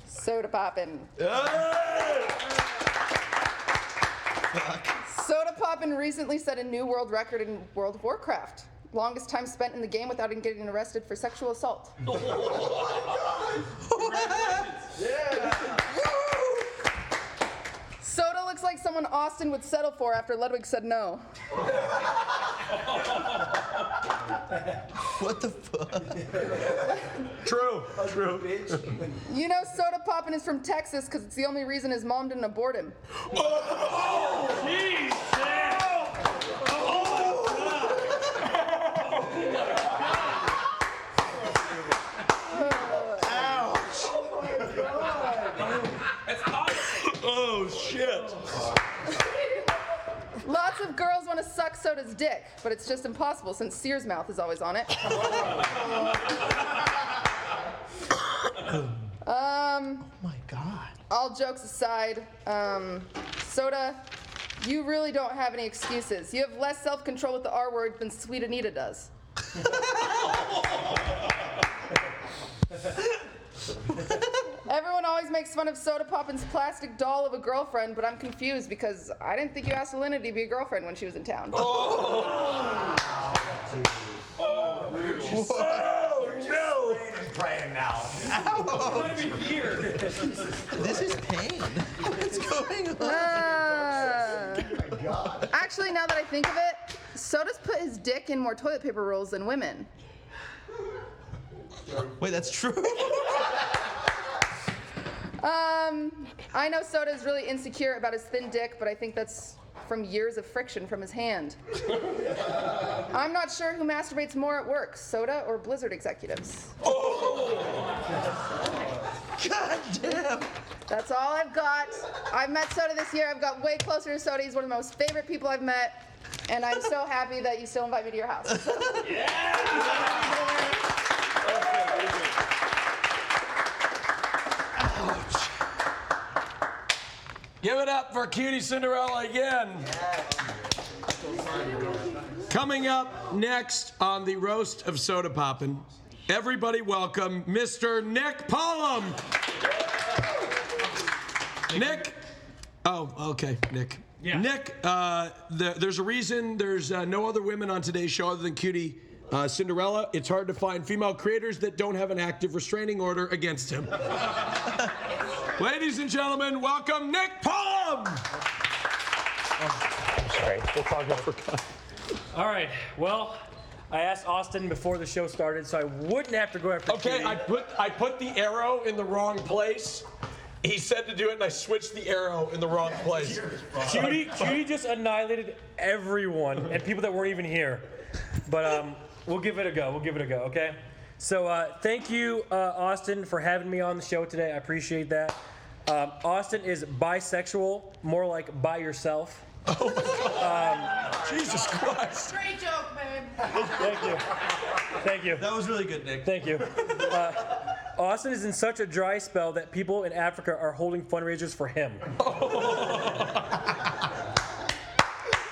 Speaker 11: Sodapoppin. Sodapoppin recently set a new world record in World of Warcraft. Longest time spent in the game without him getting arrested for sexual assault. Soda looks like someone Austin would settle for after Ludwig said no.
Speaker 12: What the fuck?
Speaker 1: True.
Speaker 11: You know Sodapoppin is from Texas because it's the only reason his mom didn't abort him.
Speaker 10: Jeez,
Speaker 1: Oh shit.
Speaker 11: Lots of girls want to suck Soda's dick, but it's just impossible since Cyr's mouth is always on it.
Speaker 12: Oh my God.
Speaker 11: All jokes aside, Soda, you really don't have any excuses. You have less self-control with the R word than Sweet Anita does. Everyone always makes fun of Sodapoppin's plastic doll of a girlfriend, but I'm confused because I didn't think you asked Elena to be a girlfriend when she was in town.
Speaker 1: Oh no!
Speaker 6: praying now.
Speaker 12: This is pain. What's going on?
Speaker 11: Actually, now that I think of it, Soda's put his dick in more toilet paper rolls than women.
Speaker 12: Wait, that's true?
Speaker 11: I know Soda's really insecure about his thin dick, but I think that's from years of friction from his hand. I'm not sure who masturbates more at work, Soda or Blizzard executives.
Speaker 12: God damn.
Speaker 11: That's all I've got. I've met Soda this year. I've got way closer to Soda. He's one of the most favorite people I've met. And I'm so happy that you still invite me to your house.
Speaker 1: Give it up for Qtcincdfdlly again. Coming up next on the roast of Sodapoppin, everybody welcome Mr. Nick Pollum. Nick. Oh, okay, Nick.
Speaker 10: Yeah.
Speaker 1: Nick, there's a reason there's no other women on today's show other than Qtcincdfdlly. It's hard to find female creators that don't have an active restraining order against him. Ladies and gentlemen, welcome Nick Pollum!
Speaker 10: All right. Well, I asked Austin before the show started, so I wouldn't have to go after.
Speaker 1: Okay,
Speaker 10: Qt.
Speaker 1: I put the arrow in the wrong place. He said to do it, and I switched the arrow in the wrong place.
Speaker 10: Qt just annihilated everyone and people that weren't even here. But we'll give it a go. Okay. So thank you, Austin, for having me on the show today. I appreciate that. Austin is bisexual, more like by yourself.
Speaker 1: Oh my God. Jesus Christ.
Speaker 11: Great joke, babe.
Speaker 10: Thank you.
Speaker 12: That was really good, Nick.
Speaker 10: Thank you. Austin is in such a dry spell that people in Africa are holding fundraisers for him.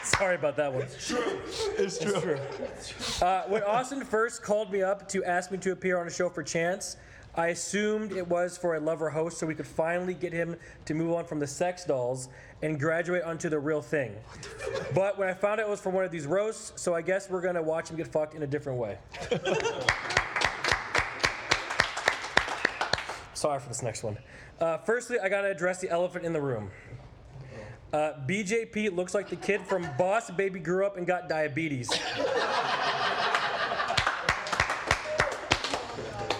Speaker 10: Sorry about that one.
Speaker 1: It's true. It's true.
Speaker 10: When Austin first called me up to ask me to appear on a show for Chance, I assumed it was for a lover host so we could finally get him to move on from the sex dolls and graduate onto the real thing. But when I found out it was for one of these roasts, so I guess we're gonna watch him get fucked in a different way. Sorry for this next one. Firstly, I gotta address the elephant in the room. BJP looks like the kid from Boss Baby grew up and got diabetes.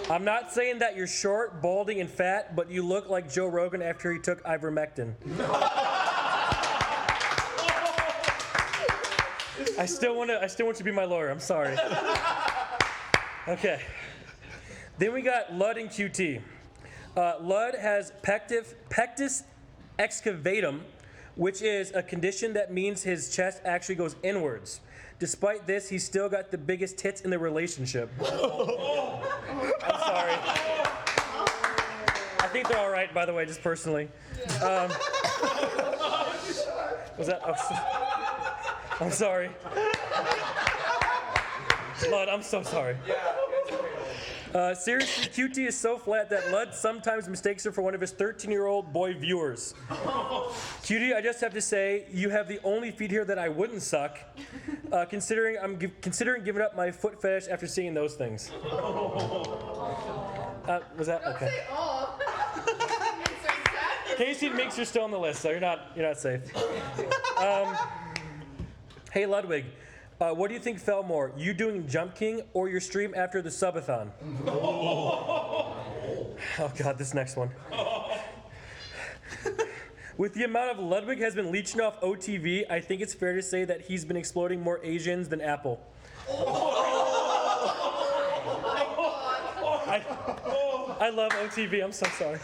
Speaker 10: I'm not saying that you're short, balding, and fat, but you look like Joe Rogan after he took ivermectin. I still want you to be my lawyer. I'm sorry. Okay. Then we got Lud and QT. Lud has pectus excavatum, which is a condition that means his chest actually goes inwards. Despite this, he's still got the biggest tits in the relationship. I'm sorry. I think they're all right, by the way, just personally. Was that? Oh, I'm sorry. Lud, I'm so sorry. Seriously, QT is so flat that Lud sometimes mistakes her for one of his 13-year-old boy viewers. QT, I just have to say, you have the only feet here that I wouldn't suck, considering I'm considering giving up my foot fetish after seeing those things. Was that okay?
Speaker 11: Say all.
Speaker 10: Casey and Minx are still on the list, so you're not safe. Hey Ludwig. What do you think fell more, you doing Jump King or your stream after the subathon? Oh God, this next one. With the amount of Ludwig has been leeching off OTV, I think it's fair to say that he's been exploding more Asians than Apple. I love OTV, I'm so sorry.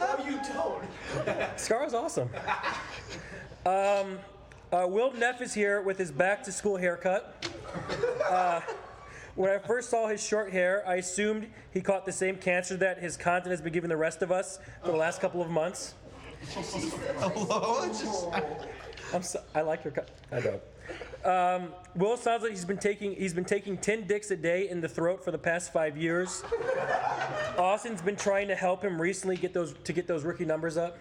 Speaker 12: No, you don't.
Speaker 10: Scar's awesome. Will Neff is here with his back-to-school haircut. When I first saw his short hair, I assumed he caught the same cancer that his content has been giving the rest of us for the last couple of months.
Speaker 12: Hello?
Speaker 10: I like your cut. I don't. Will sounds like he's been taking 10 dicks a day in the throat for the past 5 years. Austin's been trying to help him recently get those rookie numbers up.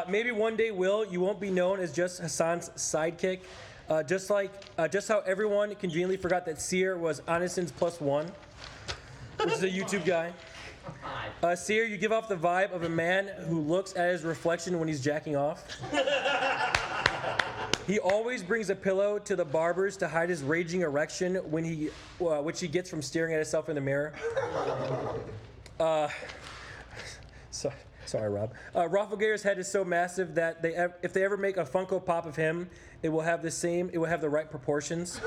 Speaker 10: Maybe one day, Will, you won't be known as just Hassan's sidekick. Just how everyone conveniently forgot that Cyr was Aniston's +1, which is a YouTube guy. Cyr, you give off the vibe of a man who looks at his reflection when he's jacking off. He always brings a pillow to the barber's to hide his raging erection which he gets from staring at himself in the mirror. Sorry, Rob. Roflgator's head is so massive that if they ever make a Funko Pop of him, it will have the right proportions.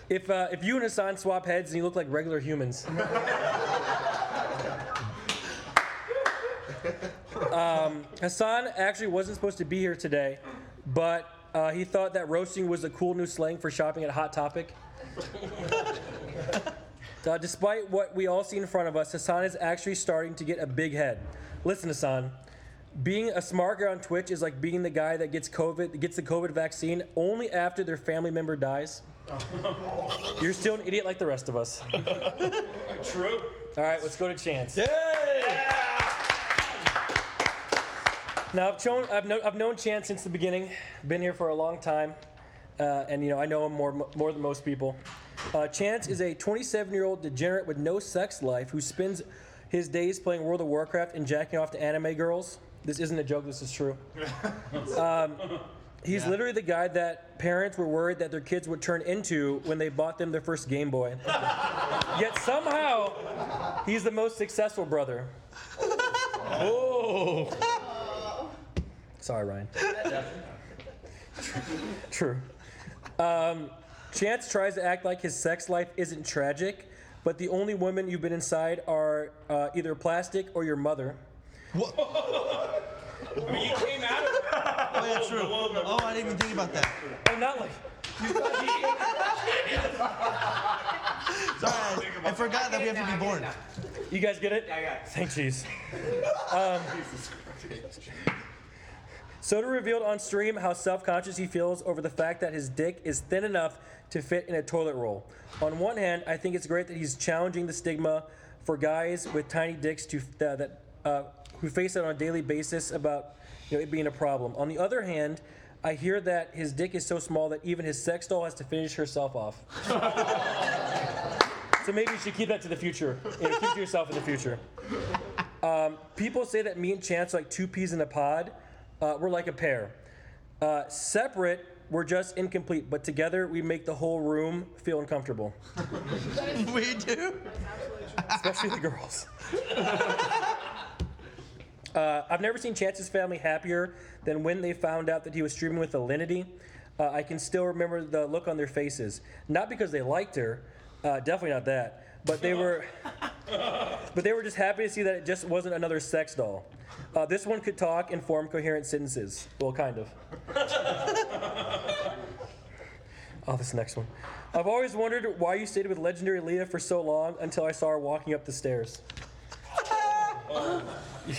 Speaker 10: If you and Hasan swap heads, and you look like regular humans. Hasan actually wasn't supposed to be here today, but he thought that roasting was a cool new slang for shopping at Hot Topic. Despite what we all see in front of us, Hasan is actually starting to get a big head. Listen, Hasan, being a smart guy on Twitch is like being the guy that gets the COVID vaccine only after their family member dies. You're still an idiot like the rest of us.
Speaker 2: True.
Speaker 10: All right, let's go to Chance. Now, I've known Chance since the beginning. Been here for a long time, and I know him more than most people. Chance is a 27-year-old degenerate with no sex life who spends his days playing World of Warcraft and jacking off to anime girls. This isn't a joke. This is true. He's literally the guy that parents were worried that their kids would turn into when they bought them their first Game Boy. Yet somehow, he's the most successful brother. Oh. Sorry, Ryan. True. Chance tries to act like his sex life isn't tragic, but the only women you've been inside are either plastic or your mother.
Speaker 12: What?
Speaker 2: I mean, you came out of it.
Speaker 12: Oh, yeah, true. Oh, I didn't even think about that.
Speaker 10: Oh, not like.
Speaker 12: Sorry, I forgot that we have to be born.
Speaker 10: You guys get it? Yeah, I got it. Thank jeez. Soda revealed on stream how self-conscious he feels over the fact that his dick is thin enough to fit in a toilet roll. On one hand, I think it's great that he's challenging the stigma for guys with tiny dicks who face it on a daily basis about it being a problem. On the other hand, I hear that his dick is so small that even his sex doll has to finish herself off. So maybe you should keep that to the future. Keep to yourself in the future. People say that me and Chance are like two peas in a pod. We're like a pair. Separate, we're just incomplete, but together we make the whole room feel uncomfortable.
Speaker 12: We do?
Speaker 10: Especially the girls. I've never seen Chance's family happier than when they found out that he was streaming with Alinity. I can still remember the look on their faces. Not because they liked her, definitely not that, but they were just happy to see that it just wasn't another sex doll. This one could talk and form coherent sentences. Well, kind of. This next one. I've always wondered why you stayed with legendary Leah for so long until I saw her walking up the stairs.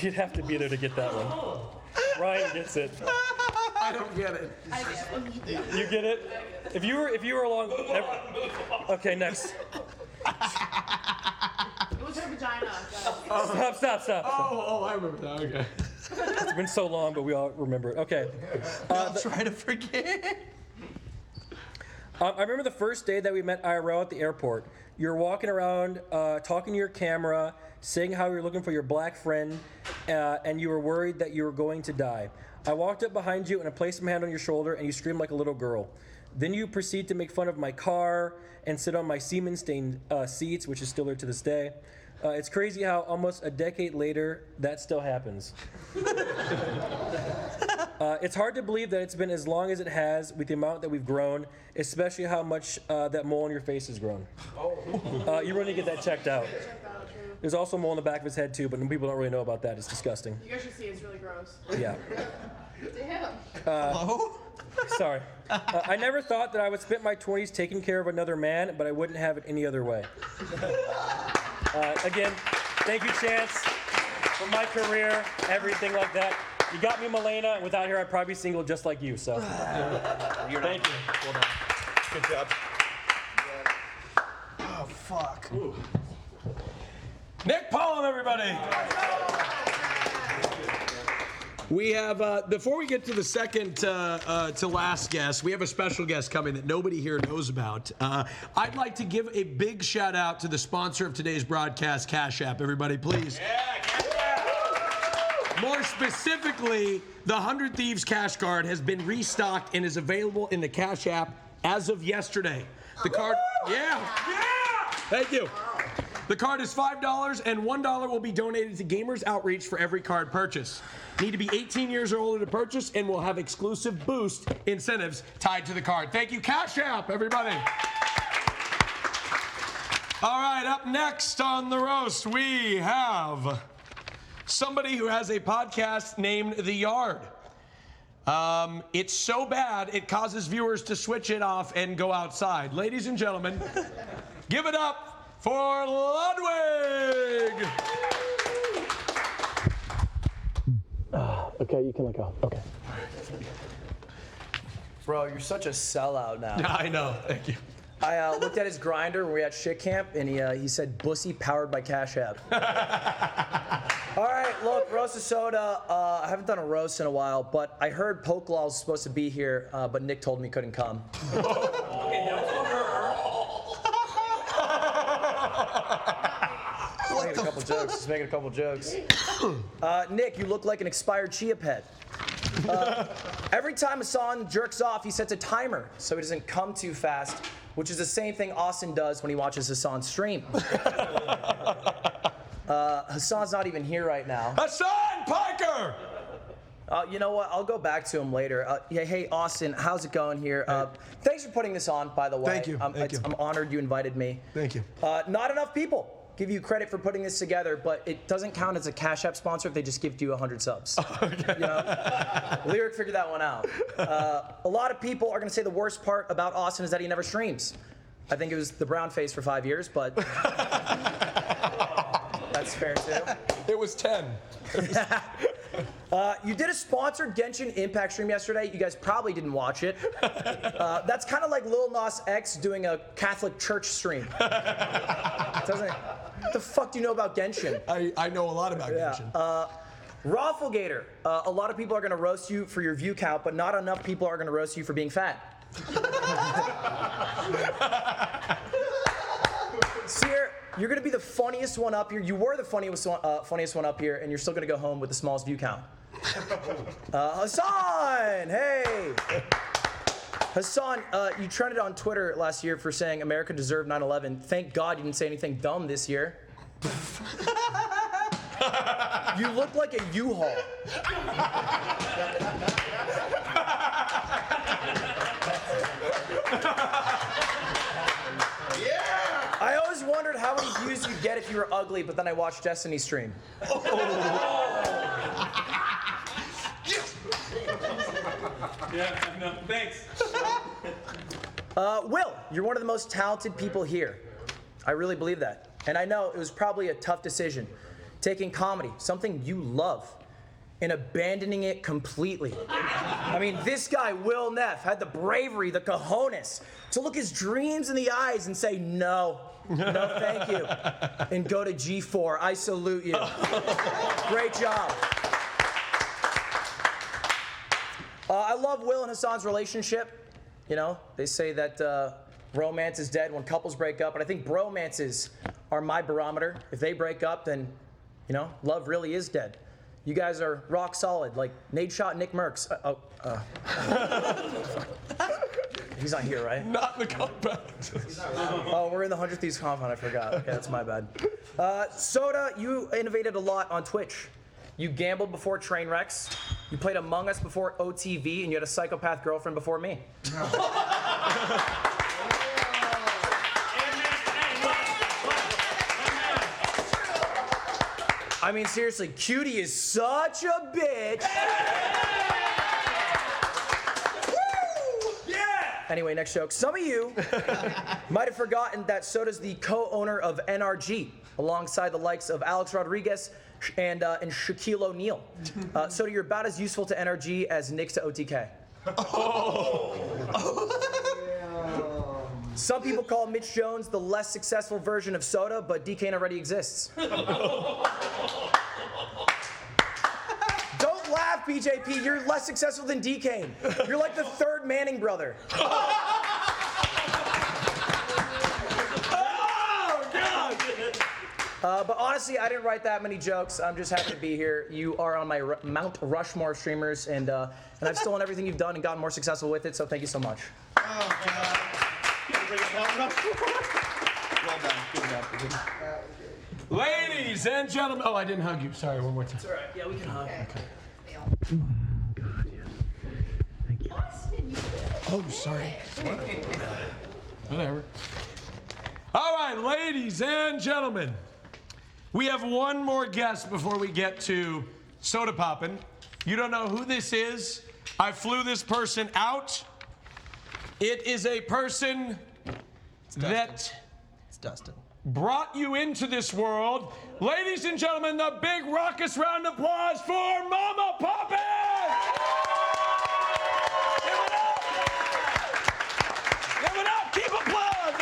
Speaker 10: You'd have to be there to get that one. Ryan gets it.
Speaker 1: I don't get it.
Speaker 11: I get it.
Speaker 10: You get it? If you were along. Okay, next.
Speaker 13: It was her vagina.
Speaker 10: Stop.
Speaker 1: Oh, I remember that. Okay.
Speaker 10: It's been so long, but we all remember it. Okay.
Speaker 12: I'll try to forget.
Speaker 10: I remember the first day that we met IRL at the airport. You're walking around, talking to your camera, saying how you're looking for your black friend, and you were worried that you were going to die. I walked up behind you and I placed my hand on your shoulder, and you screamed like a little girl. Then you proceed to make fun of my car and sit on my semen-stained seats, which is still there to this day. It's crazy how almost a decade later, that still happens. It's hard to believe that it's been as long as it has with the amount that we've grown, especially how much that mole on your face has grown. You really need to get that checked out. There's also a mole on the back of his head too, but people don't really know about that. It's disgusting.
Speaker 13: You guys should see it. It's really gross.
Speaker 10: Yeah.
Speaker 11: Damn.
Speaker 12: Hello?
Speaker 10: Sorry. I never thought that I would spend my 20s taking care of another man, but I wouldn't have it any other way. Again, thank you, Chance, for my career, everything like that. You got me, Milena, and without her, I'd probably be single just like you, so. Thank you. Well done.
Speaker 12: Good job. Oh, fuck.
Speaker 1: Ooh. Nick Pollum, everybody. We have, before we get to the second to last guest, we have a special guest coming that nobody here knows about. I'd like to give a big shout out to the sponsor of today's broadcast, Cash App. Everybody, please. Yeah, Cash App. More specifically, the 100 Thieves Cash Card has been restocked and is available in the Cash App as of yesterday. The card, yeah. Thank you. The card is $5 and $1 will be donated to Gamers Outreach for every card purchase. Need to be 18 years or older to purchase and will have exclusive boost incentives tied to the card. Thank you, Cash App, everybody. All right, up next on the roast, we have somebody who has a podcast named The Yard. It's so bad, it causes viewers to switch it off and go outside. Ladies and gentlemen, give it up for Ludwig!
Speaker 7: Okay, you can let go. Okay.
Speaker 14: Bro, you're such a sellout now.
Speaker 1: I know, thank you.
Speaker 14: I looked at his grinder when we were at shit camp, and he said "Bussy powered by Cash App." All right, look, roast of soda. I haven't done a roast in a while, but I heard Pokelaw's was supposed to be here, but Nick told me he couldn't come. Just making a couple jokes. Nick, you look like an expired chia pet. Every time Hasan jerks off, he sets a timer so he doesn't come too fast, which is the same thing Austin does when he watches Hasan stream. Hasan's not even here right now.
Speaker 1: Hasan Piker!
Speaker 14: You know what? I'll go back to him later. Yeah, hey, Austin, how's it going here? Thanks for putting this on, by the way.
Speaker 1: Thank you.
Speaker 14: I'm honored you invited me.
Speaker 1: Thank you.
Speaker 14: Not enough people give you credit for putting this together, but it doesn't count as a Cash App sponsor if they just give you 100 subs. Okay. You know? Lyric figured that one out. A lot of people are going to say the worst part about Austin is that he never streams. I think it was the brown face for 5 years, but that's fair too.
Speaker 1: It was 10.
Speaker 14: You did a sponsored Genshin Impact stream yesterday. You guys probably didn't watch it. That's kind of like Lil Nas X doing a Catholic church stream. What the fuck do you know about Genshin?
Speaker 1: I know a lot about Genshin.
Speaker 14: Roflgator. A lot of people are going to roast you for your view count, but not enough people are going to roast you for being fat. Cyr, you're going to be the funniest one up here. You were the funniest one up here, and you're still going to go home with the smallest view count. Hasan! Hey! Hasan, you trended on Twitter last year for saying America deserved 9/11. Thank God you didn't say anything dumb this year. You look like a U-Haul. I always wondered how many views you'd get if you were ugly, but then I watched Destiny stream.
Speaker 2: Yeah, no, thanks.
Speaker 14: Will, you're one of the most talented people here. I really believe that. And I know it was probably a tough decision, taking comedy, something you love, and abandoning it completely. I mean, this guy, Will Neff, had the bravery, the cojones, to look his dreams in the eyes and say, no, thank you, and go to G4. I salute you. Great job. I love Will and Hasan's relationship. You know, they say that romance is dead when couples break up, but I think bromances are my barometer. If they break up, then, you know, love really is dead. You guys are rock solid, like Nate Shot, Nick Merckx. He's not here, right?
Speaker 1: Not in the compound.
Speaker 14: Oh, we're in the 100 Thieves compound, I forgot. Okay, that's my bad. Soda, you innovated a lot on Twitch. You gambled before train wrecks. You played Among Us before OTV, and you had a psychopath girlfriend before me. I mean, seriously, Cutie is such a bitch. Anyway, next joke. Some of you might have forgotten that Soda's the co-owner of NRG, alongside the likes of Alex Rodriguez and Shaquille O'Neal. Soda, you're about as useful to NRG as Nick's to OTK. Some people call Mitch Jones the less successful version of Soda, but DK already exists. Don't laugh, BJP. You're less successful than D-Kane. You're like the third Manning brother. But honestly, I didn't write that many jokes. I'm just happy to be here. You are on my Mount Rushmore of streamers, and I've stolen everything you've done and gotten more successful with it, so thank you so much.
Speaker 12: Oh, God. Well done. Good job.
Speaker 1: Ladies and gentlemen. Oh, I didn't hug you. Sorry, one more time.
Speaker 14: It's all right. Yeah, we can hug.
Speaker 1: Okay. Oh, sorry. Whatever. All right, ladies and gentlemen. We have one more guest before we get to Sodapoppin. You don't know who this is. I flew this person out. It is a person that brought you into this world. Ladies and gentlemen, the big raucous round of applause for Mama Poppin! Give it up! Give it up! Keep applause!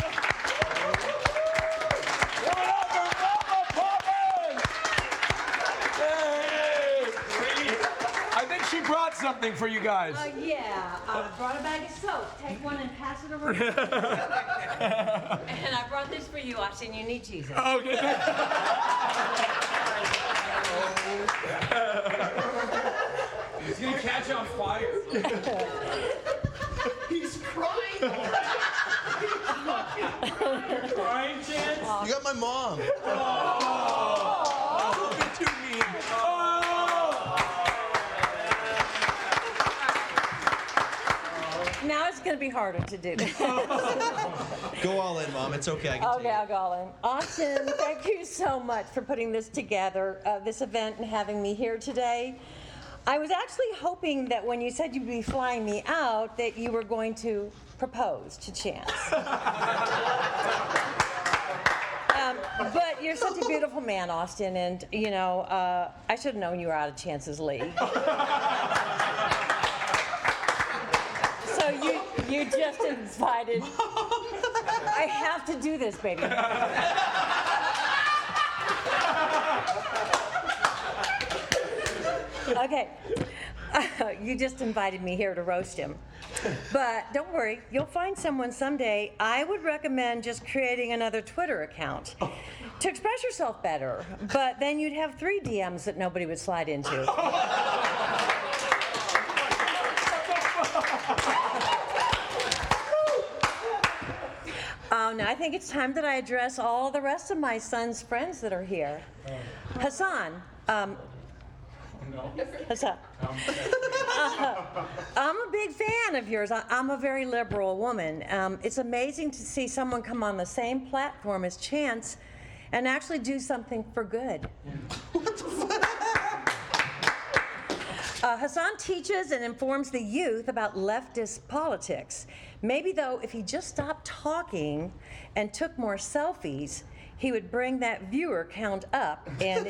Speaker 1: Give it up for Mama Poppin! Hey! I think she brought something for you guys.
Speaker 15: Yeah, I brought a bag of soap. Take one and pass it around. And I brought this for you, Austin. You need Jesus.
Speaker 1: Okay.
Speaker 2: He's gonna catch on fire.
Speaker 12: He's crying.
Speaker 2: Crying, Chance?
Speaker 12: You got my mom.
Speaker 2: Oh.
Speaker 12: Don't be too mean.
Speaker 15: Now it's going to be harder to do.
Speaker 12: Go all in, Mom. It's okay. I can
Speaker 15: Okay, I'll go all in. Austin, thank you so much for putting this together, this event, and having me here today. I was actually hoping that when you said you'd be flying me out, that you were going to propose to Chance. But you're such a beautiful man, Austin, and, you know, I should have known you were out of Chance's league. So you just invited. I have to do this, baby. Okay. You just invited me here to roast him. But don't worry, you'll find someone someday. I would recommend just creating another Twitter account to express yourself better. But then you'd have 3 DMs that nobody would slide into. Oh, no, I think it's time that I address all the rest of my son's friends that are here. Hassan, Hassan. I'm a big fan of yours. I'm a very liberal woman. It's amazing to see someone come on the same platform as Chance and actually do something for good. Hassan teaches and informs the youth about leftist politics. Maybe, though, if he just stopped talking and took more selfies, he would bring that viewer count up, and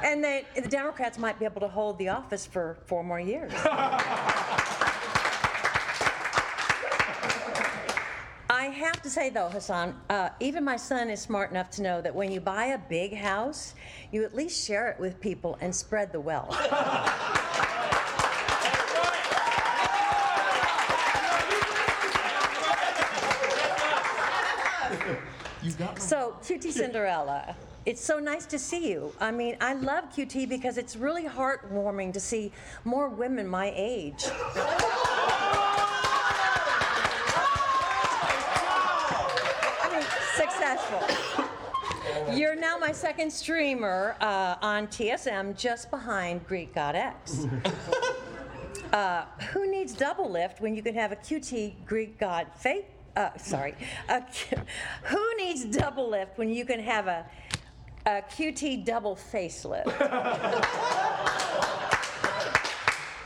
Speaker 15: and the Democrats might be able to hold the office for 4 more years. I have to say, though, Hassan, even my son is smart enough to know that when you buy a big house, you at least share it with people and spread the wealth. So, Qtcincdfdlly, it's so nice to see you. I mean, I love QT because it's really heartwarming to see more women my age. I mean, successful. You're now my 2nd streamer on TSM, just behind Greek God X. Who needs double lift when you can have a QT Greek God fake? Who needs double lift when you can have a QT double facelift?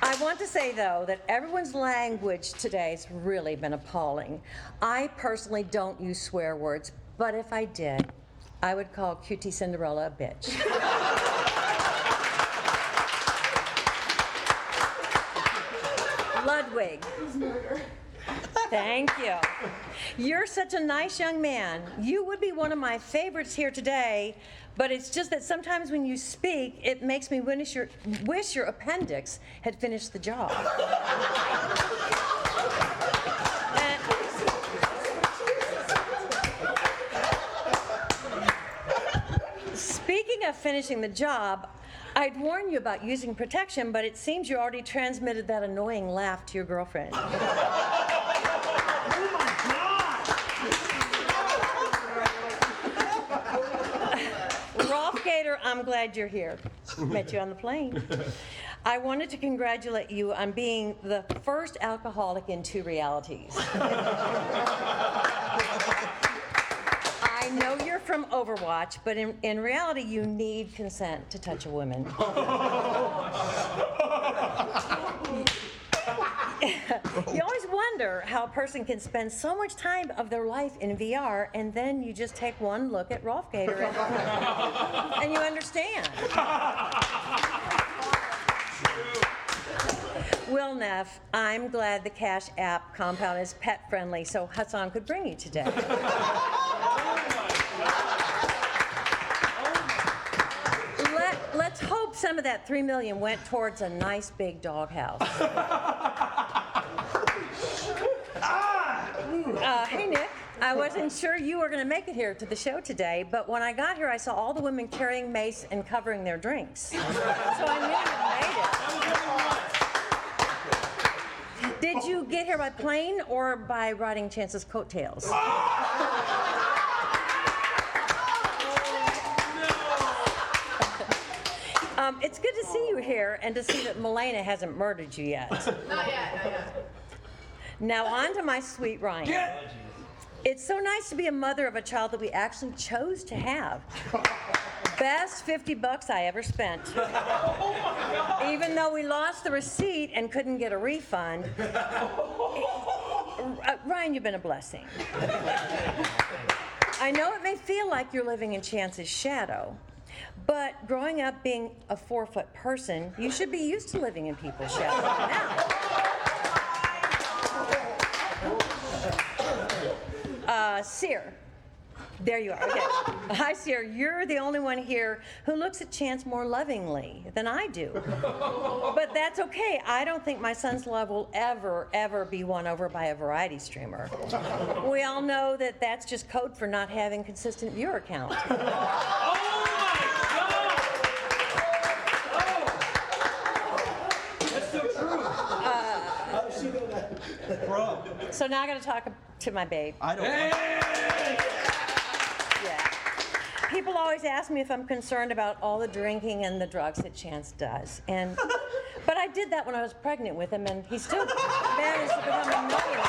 Speaker 15: I want to say, though, that everyone's language today has really been appalling. I personally don't use swear words, but if I did, I would call Qtcincdfdlly a bitch. Ludwig. Thank you. You're such a nice young man. You would be one of my favorites here today, but it's just that sometimes when you speak, it makes me wish your appendix had finished the job. Speaking of finishing the job, I'd warn you about using protection, but it seems you already transmitted that annoying laugh to your girlfriend. Roflgator, I'm glad you're here. Met you on the plane. I wanted to congratulate you on being the first alcoholic in 2 realities. I know you're from Overwatch, but in reality, you need consent to touch a woman. You always wonder how a person can spend so much time of their life in VR, and then you just take one look at Roflgator and you understand. Will Neff, I'm glad the Cash App compound is pet friendly, so Hassan could bring you today. Let's hope some of that $3 million went towards a nice big doghouse. Hey Nick, I wasn't sure you were going to make it here to the show today, but when I got here, I saw all the women carrying mace and covering their drinks. So I knew you made it. Did you get here by plane or by riding Chance's coattails? It's good to see you here and to see that Milena hasn't murdered you yet.
Speaker 13: Not yet.
Speaker 15: Now on to my sweet Ryan. It's so nice to be a mother of a child that we actually chose to have. Best $50 I ever spent. Even though we lost the receipt and couldn't get a refund. Ryan, you've been a blessing. I know it may feel like you're living in Chance's shadow, but growing up being a 4-foot person, you should be used to living in people's shadows now. Cyr. There you are. Okay. Hi, Cyr. You're the only one here who looks at Chance more lovingly than I do. But that's okay. I don't think my son's love will ever be won over by a variety streamer. We all know that that's just code for not having consistent viewer count. So now I got to talk to my babe.
Speaker 12: I don't
Speaker 15: Yeah. People always ask me if I'm concerned about all the drinking and the drugs that Chance does. But I did that when I was pregnant with him, and he still managed to become a millionaire.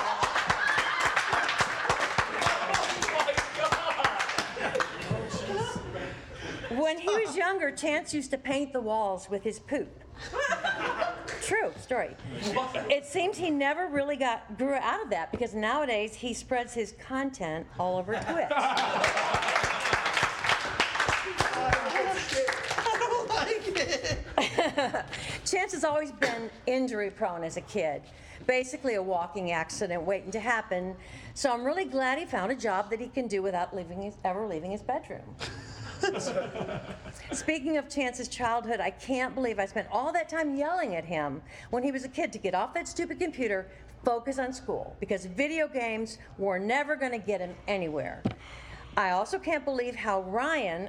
Speaker 15: When he was younger, Chance used to paint the walls with his poop. True story. It seems he never really grew out of that because nowadays he spreads his content all over Twitch.
Speaker 12: I don't like it.
Speaker 15: Chance has always been injury prone as a kid. Basically a walking accident waiting to happen. So I'm really glad he found a job that he can do without ever leaving his bedroom. Speaking of Chance's childhood, I can't believe I spent all that time yelling at him when he was a kid to get off that stupid computer, focus on school, because video games were never going to get him anywhere. I also can't believe how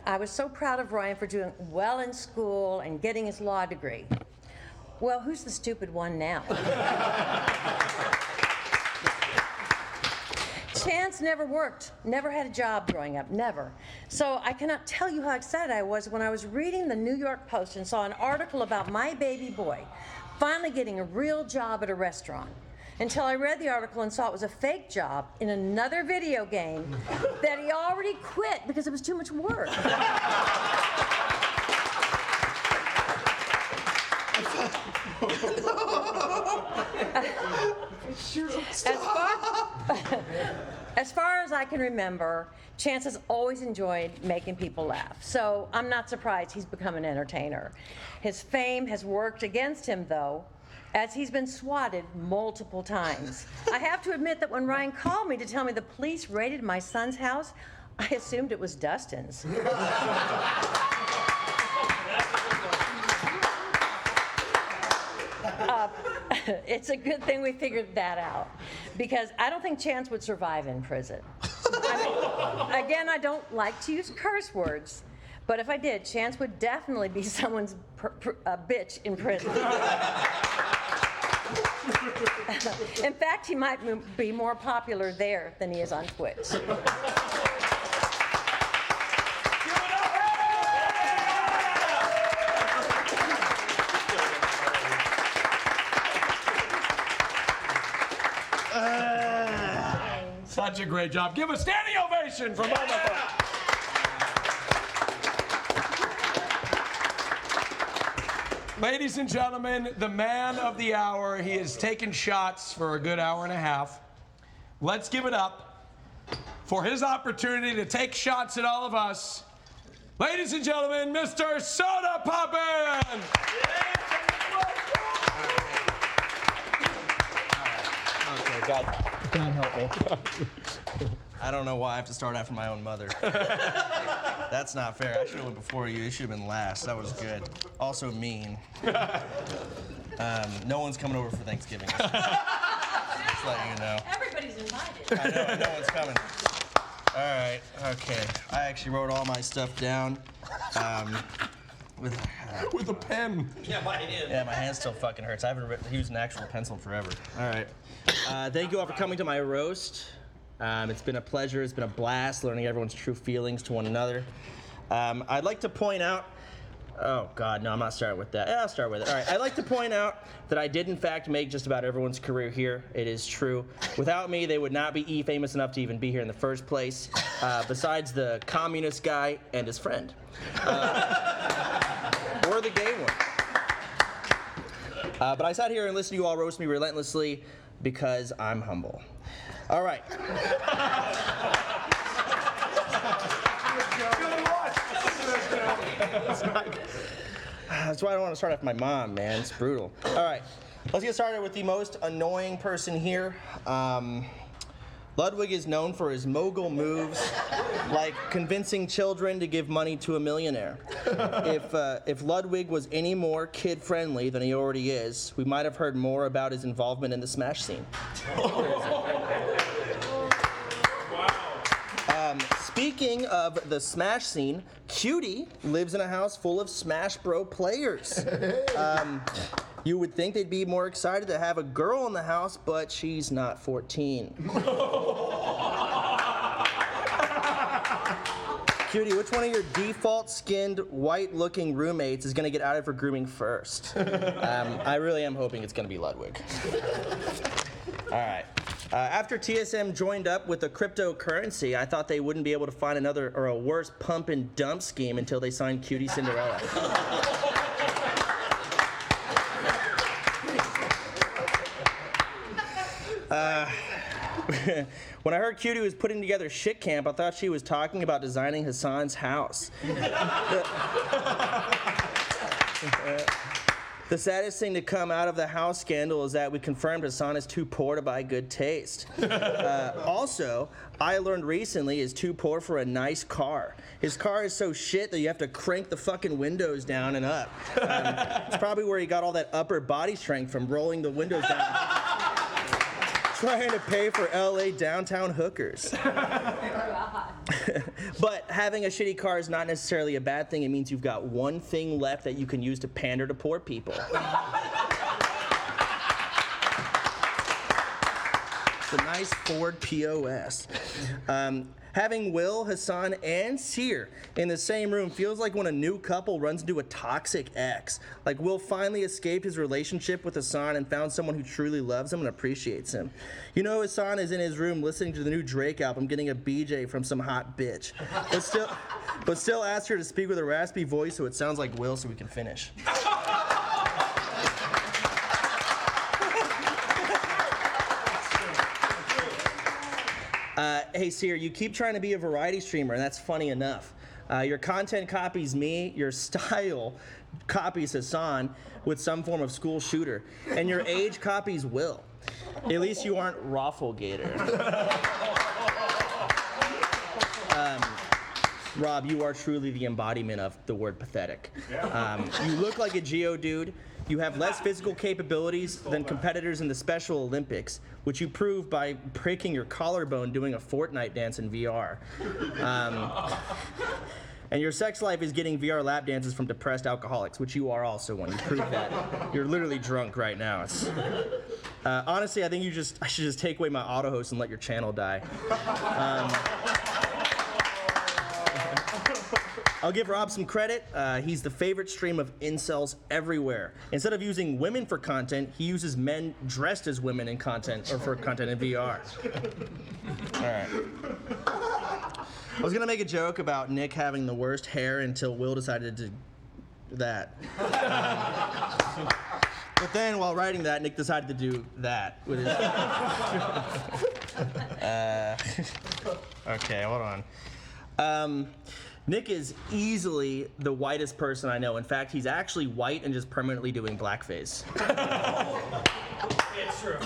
Speaker 15: I was so proud of Ryan for doing well in school and getting his law degree. Well, who's the stupid one now? Chance never worked, never had a job growing up, never. So I cannot tell you how excited I was when I was reading the New York Post and saw an article about my baby boy finally getting a real job at a restaurant. Until I read the article and saw it was a fake job in another video game that he already quit because it was too much work. As far as I can remember, Chance has always enjoyed making people laugh. So I'm not surprised he's become an entertainer. His fame has worked against him, though. as he's been swatted multiple times. I have to admit that when Ryan called me to tell me the police raided my son's house, I assumed it was Dustin's. It's a good thing we figured that out, because I don't think Chance would survive in prison. Again, I don't like to use curse words, but if I did, Chance would definitely be someone's bitch in prison. In fact, he might be more popular there than he is on Twitch.
Speaker 1: Such a great job. Give a standing ovation for Mama. Ladies and gentlemen, the man of the hour. He has taken shots for a good hour and a half. Let's give it up for his opportunity to take shots at all of us. Ladies and gentlemen, Mr. Sodapoppin!
Speaker 12: Okay, God help me. I don't know why I have to start after my own mother. That's not fair. I should have went before you. You should have been last. That was good. Also mean. No one's coming over for Thanksgiving. Just letting you know.
Speaker 15: Everybody's invited.
Speaker 12: I know, no one's coming. All right, okay. I actually wrote all my stuff down.
Speaker 1: With a pen.
Speaker 12: Yeah, my hand still fucking hurts. I haven't used an actual pencil in forever. All right. Thank you all for coming to my roast. It's been a pleasure. It's been a blast learning everyone's true feelings to one another. I'd like to point out. Oh, God, no, I'm not starting with that. Yeah, I'll start with it. All right. I'd like to point out that I did, in fact, make just about everyone's career here. It is true. Without me, they would not be famous enough to even be here in the first place, besides the communist guy and his friend. Or the gay one. But I sat here and listened to you all roast me relentlessly because I'm humble. All right. That's why I don't want to start off my mom, man. It's brutal. All right. Let's get started with the most annoying person here. Ludwig is known for his mogul moves, like convincing children to give money to a millionaire. If Ludwig was any more kid-friendly than he already is, we might have heard more about his involvement in the Smash scene. Speaking of the Smash scene, Qt lives in a house full of Smash Bro players. You would think they'd be more excited to have a girl in the house, but she's not 14. Qt, which one of your default-skinned, white-looking roommates is going to get outed for grooming first? I really am hoping it's going to be Ludwig. All right. After TSM joined up with the cryptocurrency, I thought they wouldn't be able to find another or a worse pump and dump scheme until they signed Qtcinderella. When I heard Qt was putting together Shit Camp, I thought she was talking about designing Hassan's house. The saddest thing to come out of the house scandal is that we confirmed Hassan is too poor to buy good taste. Also, I learned recently he's too poor for a nice car. His car is so shit that you have to crank the fucking windows down and up. It's probably where he got all that upper body strength from rolling the windows down. Trying to pay for LA downtown hookers. But having a shitty car is not necessarily a bad thing. It means you've got one thing left that you can use to pander to poor people. It's a nice Ford POS. Having Will, Hassan, and Cyr in the same room feels like when a new couple runs into a toxic ex. Like Will finally escaped his relationship with Hassan and found someone who truly loves him and appreciates him. You know Hassan is in his room listening to the new Drake album, getting a BJ from some hot bitch. But still asks her to speak with a raspy voice so it sounds like Will so we can finish. Hey, Cyr, you keep trying to be a variety streamer, and that's funny enough. Your content copies me, your style copies Hasan with some form of school shooter, and your age copies Will. At least you aren't Roflgator. Rob, you are truly the embodiment of the word pathetic. You look like a Geodude. You have less physical capabilities than competitors in the Special Olympics, which you prove by breaking your collarbone doing a Fortnite dance in VR. And your sex life is getting VR lap dances from depressed alcoholics, which you are also one. You prove that. You're literally drunk right now. Honestly, I think I should just take away my auto host and let your channel die. I'll give Rob some credit. He's the favorite stream of incels everywhere. Instead of using women for content, he uses men dressed as women in content, or for content in VR. All right. I was gonna make a joke about Nick having the worst hair until Will decided to do that. But then, while writing that, Nick decided to do that with his. Okay, hold on. Nick is easily the whitest person I know. In fact, he's actually white and just permanently doing blackface.
Speaker 10: It's true.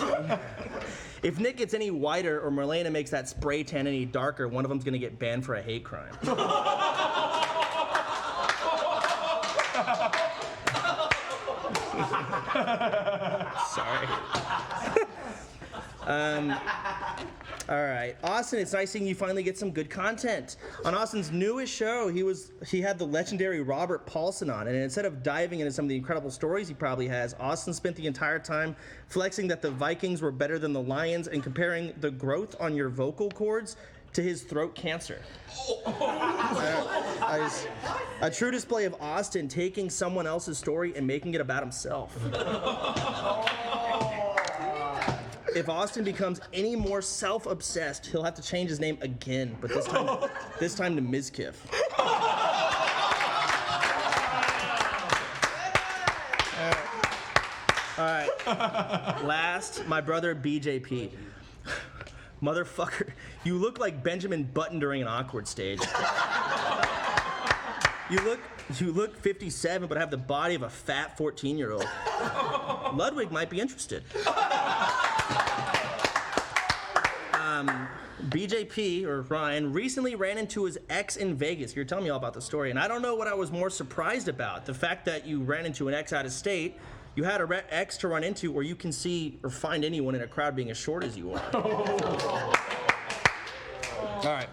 Speaker 12: If Nick gets any whiter or Marlena makes that spray tan any darker, one of them's gonna get banned for a hate crime. Sorry. All right, Austin, it's nice seeing you finally get some good content. On Austin's newest show, he had the legendary Robert Paulson on, and instead of diving into some of the incredible stories he probably has, Austin spent the entire time flexing that the Vikings were better than the Lions and comparing the growth on your vocal cords to his throat cancer. A true display of Austin taking someone else's story and making it about himself. If Austin becomes any more self-obsessed, he'll have to change his name again, but this time to Mizkiff. All right. Last, my brother BJP. Motherfucker, you look like Benjamin Button during an awkward stage. You look 57, but have the body of a fat 14-year-old. Ludwig might be interested. BJP, or Ryan, recently ran into his ex in Vegas. You're telling me all about the story, and I don't know what I was more surprised about. The fact that you ran into an ex out of state, you had an ex to run into, or you can see or find anyone in a crowd being as short as you are. All right.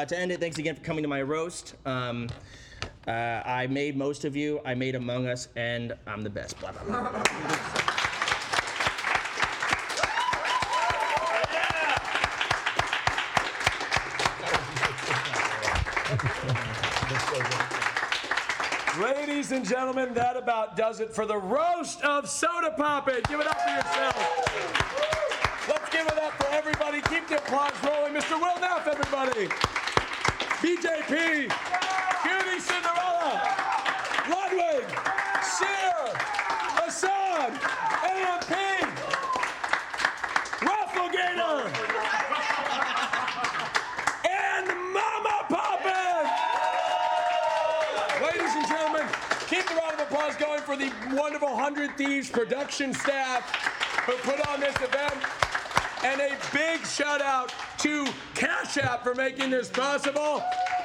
Speaker 12: To end it, thanks again for coming to my roast. I made most of you. I made Among Us, and I'm the best. Blah, blah, blah.
Speaker 1: Ladies and gentlemen, that about does it for the roast of Sodapoppin. Give it up for yourself. Let's give it up for everybody. Keep the applause rolling. Mr. Will Neff, everybody. BJP, Cutie Cinderella, Ludwig, Cyr, Hasan, Nmplol, Roflgator, and Mama Poppin. Ladies and gentlemen, keep the round of applause going for the wonderful 100 Thieves production staff who put on this event. And a big shout out to Cash App for making this possible.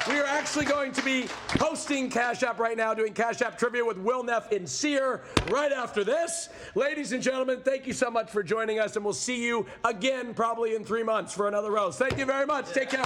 Speaker 1: We are actually going to be hosting Cash App right now, doing Cash App trivia with Will Neff and Cyr right after this. Ladies and gentlemen, thank you so much for joining us, and we'll see you again probably in 3 months for another roast. Thank you very much. Take care.